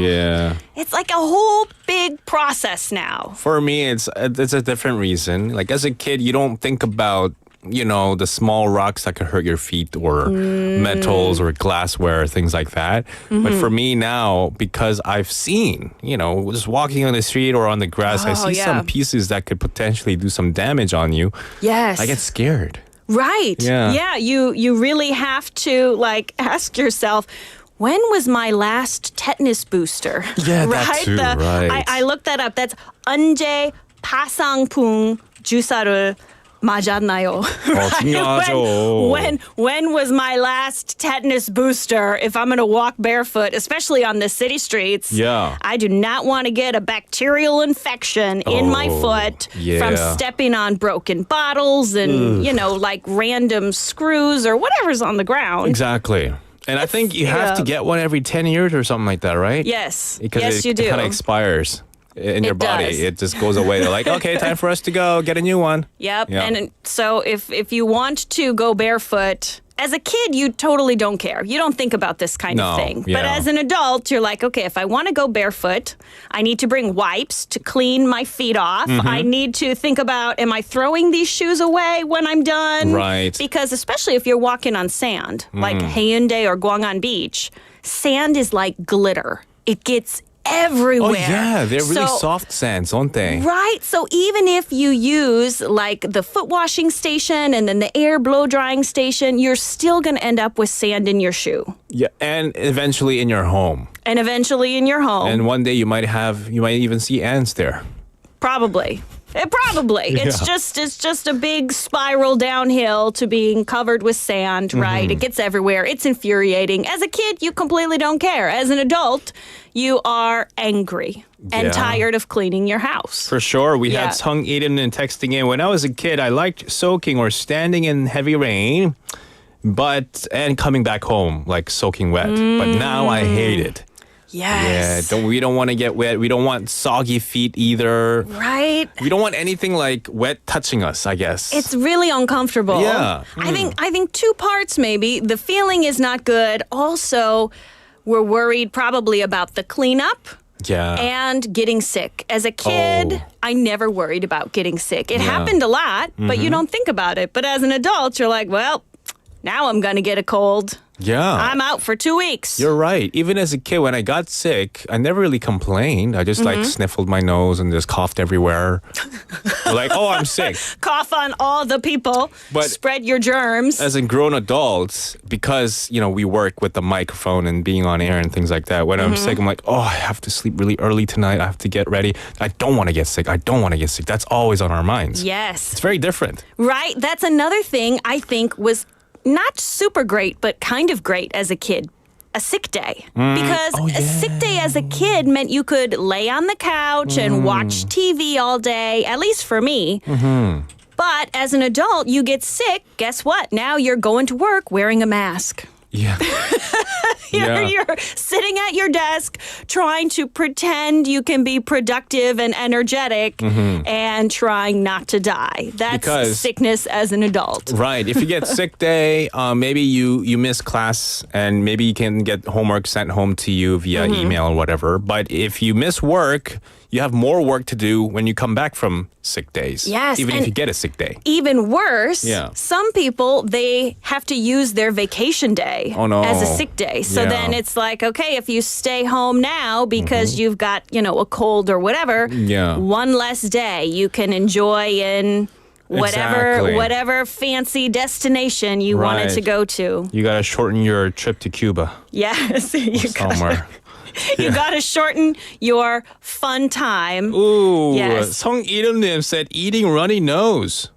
Yeah. it's like a whole big process now. For me, it's a different reason. Like as a kid, you don't think about the small rocks that could hurt your feet, or metals or glassware, things like that. But for me now, because I've seen, just walking on the street or on the grass, I see some pieces that could potentially do some damage on you. Yes. I get scared. Right. Yeah. You really have to like ask yourself, when was my last tetanus booster? Yeah, that too, right. I looked that up. That's 언제 파상풍 주사를 맞았나요? 중요하죠. When was my last tetanus booster? If I'm going to walk barefoot, especially on the city streets, I do not want to get a bacterial infection in my foot from stepping on broken bottles and, like random screws or whatever's on the ground. Exactly. And I think you have to get one every 10 years or something like that, right? Yes. Because yes, you it do. kind of expires in your body. does. It just goes away. They're like, okay, time for us to go. Get a new one. Yep. And so if you want to go barefoot, as a kid, you totally don't care. You don't think about this kind of thing. But as an adult, you're like, okay, if I want to go barefoot, I need to bring wipes to clean my feet off. I need to think about, am I throwing these shoes away when I'm done? Right. Because especially if you're walking on sand, like Haeundae or Gwangan Beach, sand is like glitter. It gets everywhere. Oh, yeah. They're really So- soft sands, aren't they? Right. So even if you use like the foot washing station and then the air blow drying station, you're still going to end up with sand in your shoe. Yeah. And eventually in your home. And eventually in your home. And one day you might even see ants there. Probably. Probably. It's just a big spiral downhill to being covered with sand, right? It gets everywhere. It's infuriating. As a kid, you completely don't care. As an adult, you are angry and tired of cleaning your house. For sure. We Yeah. had Sung Eden and texting in. When I was a kid, I liked soaking or standing in heavy rain, and coming back home, like soaking wet. But now I hate it. Yes. Yeah, we don't want to get wet. We don't want soggy feet either. Right? We don't want anything like wet touching us, I guess. It's really uncomfortable. Yeah. I think two parts maybe. The feeling is not good. Also, we're worried probably about the cleanup. Yeah. And getting sick. As a kid, I never worried about getting sick. It happened a lot, but you don't think about it. But as an adult, you're like, well, now I'm going to get a cold. Yeah. I'm out for 2 weeks. You're right. Even as a kid, when I got sick, I never really complained. I just like sniffled my nose and just coughed everywhere. Like, oh, I'm sick. Cough on all the people. But spread your germs. As a grown adult, because, we work with the microphone and being on air and things like that, when I'm sick, I'm like, oh, I have to sleep really early tonight. I have to get ready. I don't want to get sick. That's always on our minds. Yes. It's very different. Right. That's another thing I think was not super great, but kind of great as a kid. A sick day. Because a sick day as a kid meant you could lay on the couch and watch TV all day, at least for me. But as an adult, you get sick. Guess what? Now you're going to work wearing a mask. Yeah. You're sitting at your desk trying to pretend you can be productive and energetic and trying not to die. That's sickness as an adult. Right. If you get sick day, maybe you miss class and maybe you can get homework sent home to you via email or whatever. But if you miss work, you have more work to do when you come back from sick days. Yes. Even if you get a sick day. Even worse, Yeah. some people, they have to use their vacation day as a sick day. So Yeah. then it's like, okay, if you stay home now because you've got, a cold or whatever, Yeah. one less day you can enjoy in whatever fancy destination you wanted to go to. You gotta shorten your trip to Cuba. Yes, somewhere. You gotta shorten your fun time. Ooh, yes. 성이름님 said eating runny nose.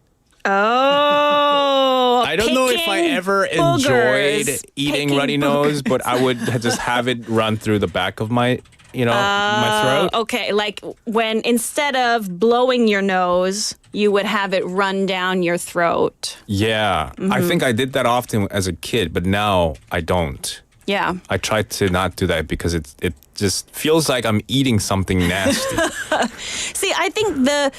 Oh, I don't know if I ever enjoyed eating runny nose, but I would just have it run through the back of my my throat. Okay, like when instead of blowing your nose, you would have it run down your throat. Yeah, I think I did that often as a kid, but now I don't. Yeah. I try to not do that because it just feels like I'm eating something nasty. See, I think the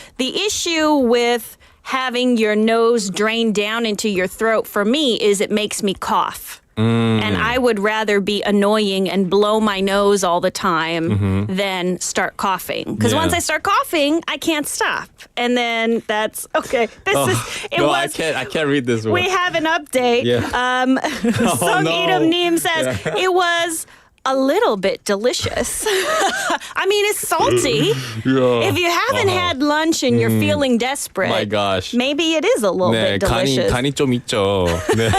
issue with having your nose drain down into your throat for me is it makes me cough. And I would rather be annoying and blow my nose all the time than start coughing. Because once I start coughing, I can't stop. And then that's okay. I can't read this one. We have an update. Yeah. Song Idam Neem says it was a little bit delicious. I mean, it's salty. If you haven't had lunch and you're feeling desperate, my gosh. maybe it is a little bit delicious. 간이 좀 있죠. 네.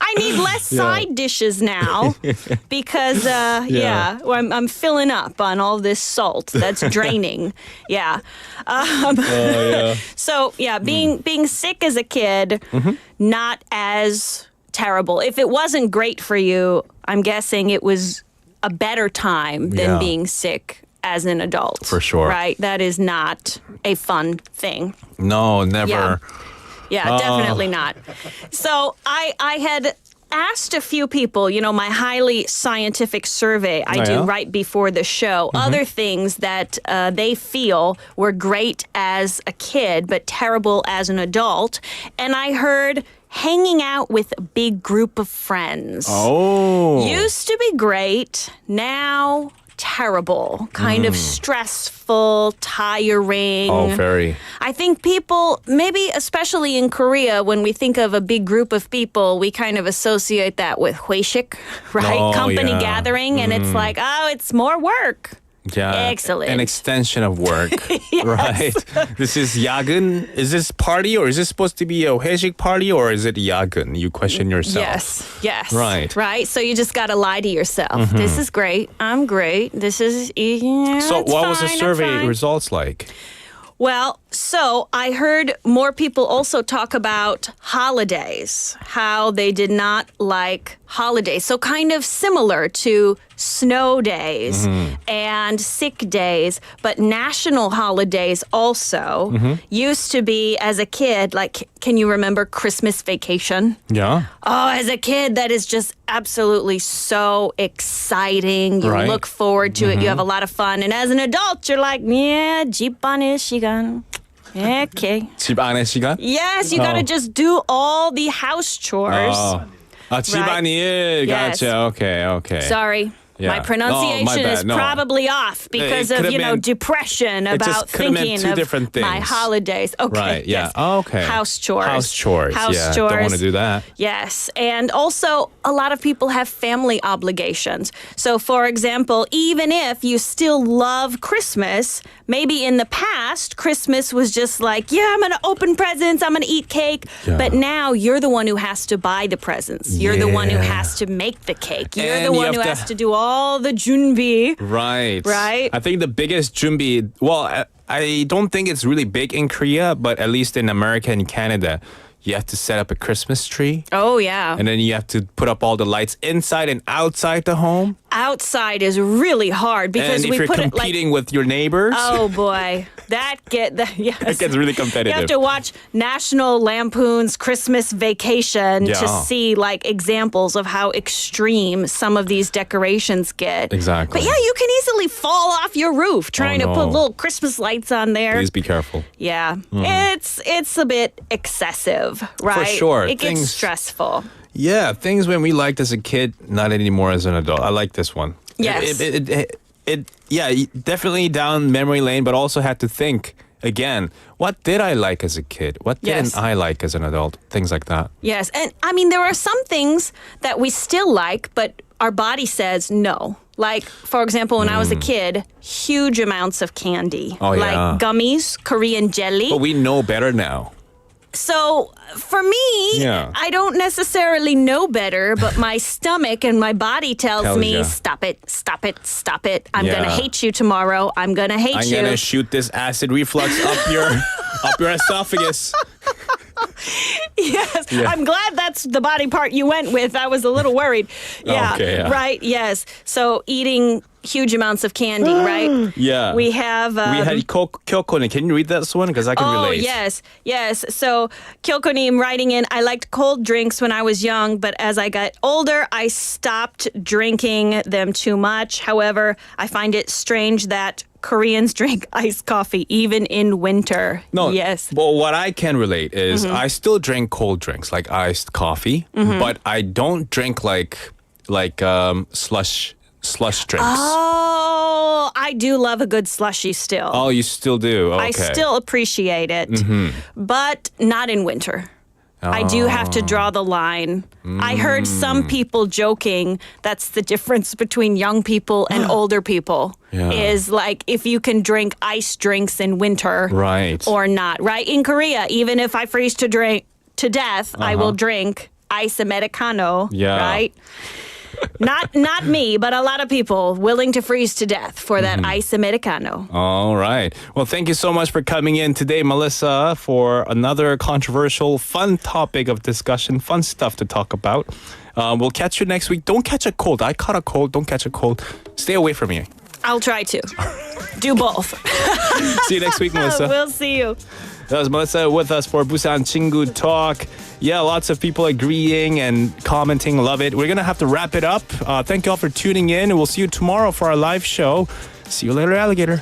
I need less side dishes now because, I'm filling up on all this salt that's draining. So, being sick as a kid, not as terrible. If it wasn't great for you, I'm guessing it was a better time than being sick as an adult. For sure. Right? That is not a fun thing. No, never. Yeah, definitely not. So I had asked a few people, my highly scientific survey I do right before the show, other things that they feel were great as a kid but terrible as an adult. And I heard hanging out with a big group of friends. Oh. Used to be great. Now terrible, kind of stressful, tiring. Oh, very. I think people, maybe especially in Korea, when we think of a big group of people, we kind of associate that with 회식, right? Oh, Company yeah. gathering, and it's like, oh, it's more work. Yeah. Excellent. An extension of work. Yes. Right? This is 야근. Is this party or is this supposed to be a 회식 party or is it 야근? You question yourself. Yes. Right. So you just got to lie to yourself. This is great. I'm great. This is, So what was the survey results like? Well, so I heard more people also talk about holidays, how they did not like holidays. So kind of similar to snow days and sick days, but national holidays also used to be, as a kid, like, can you remember Christmas vacation? Yeah. Oh, as a kid, that is just absolutely so exciting. You look forward to it. You have a lot of fun. And as an adult, you're like, yeah, 집 안의 시간. Okay. 집 안의 시간? Yes, you got to just do all the house chores. 집안일. Yes. Gotcha. Okay. Sorry. Yeah. My pronunciation is probably off because of, depression about thinking of my holidays. Okay. Right, yeah. Yes. Oh, okay. House chores. House chores. Don't want to do that. Yes. And also, a lot of people have family obligations. So, for example, even if you still love Christmas, maybe in the past, Christmas was just like, yeah, I'm going to open presents, I'm going to eat cake. Yeah. But now you're the one who has to buy the presents. You're the one who has to make the cake. You're And the you one who have has to do all the 준비. Right. Right? I think the biggest 준비, well, I don't think it's really big in Korea, but at least in America and Canada, you have to set up a Christmas tree. Oh, yeah. And then you have to put up all the lights inside and outside the home. Outside is really hard because and we if you're put competing with your neighbors. Oh boy, yes. It gets really competitive. You have to watch National Lampoon's Christmas Vacation to see examples of how extreme some of these decorations get. Exactly. But yeah, you can easily fall off your roof trying to put little Christmas lights on there. Please be careful. Yeah, it's a bit excessive, right? For sure. It gets stressful. Yeah, things when we liked as a kid, not anymore as an adult. I like this one. Yes. It definitely down memory lane, but also had to think again, what did I like as a kid? What didn't I like as an adult? Things like that. Yes, and I mean, there are some things that we still like, but our body says no. Like, for example, when I was a kid, huge amounts of candy. Oh, like yeah. gummies, Korean jelly. But we know better now. So for me, Yeah. I don't necessarily know better, but my stomach and my body tells me, ya. stop it, stop it, stop it. I'm Yeah. going to hate you tomorrow. I'm going to hate I'm you. gonna shoot this acid reflux up your esophagus. Yes, Yeah. I'm glad that's the body part you went with. I was a little worried. Yeah, Okay, yeah. right, yes. So eating huge amounts of candy, right? Yeah. We have... we had Kyoko. Can you read that one? Because I can relate. Yes, yes. So Kyokonim writing in, I liked cold drinks when I was young, but as I got older, I stopped drinking them too much. However, I find it strange that Koreans drink iced coffee even in winter. No, yes. But what I can relate is I still drink cold drinks like iced coffee, but I don't drink like slush drinks. Oh, I do love a good slushy still. Oh, you still do? Okay. I still appreciate it, but not in winter. I do have to draw the line. I heard some people joking that's the difference between young people and older people. Yeah. Is like if you can drink ice drinks in winter Right. or not. Right? In Korea, even if I freeze to death, I will drink ice Americano. Yeah. Right? Not me, but a lot of people willing to freeze to death for that ice Americano. All right. Well, thank you so much for coming in today, Melissa, for another controversial, fun topic of discussion, fun stuff to talk about. We'll catch you next week. Don't catch a cold. I caught a cold. Don't catch a cold. Stay away from me. I'll try to. Do both. See you next week, Melissa. We'll see you. That was Melissa with us for Busan Chingu Talk. Yeah, lots of people agreeing and commenting. Love it. We're going to have to wrap it up. Thank you all for tuning in. And we'll see you tomorrow for our live show. See you later, alligator.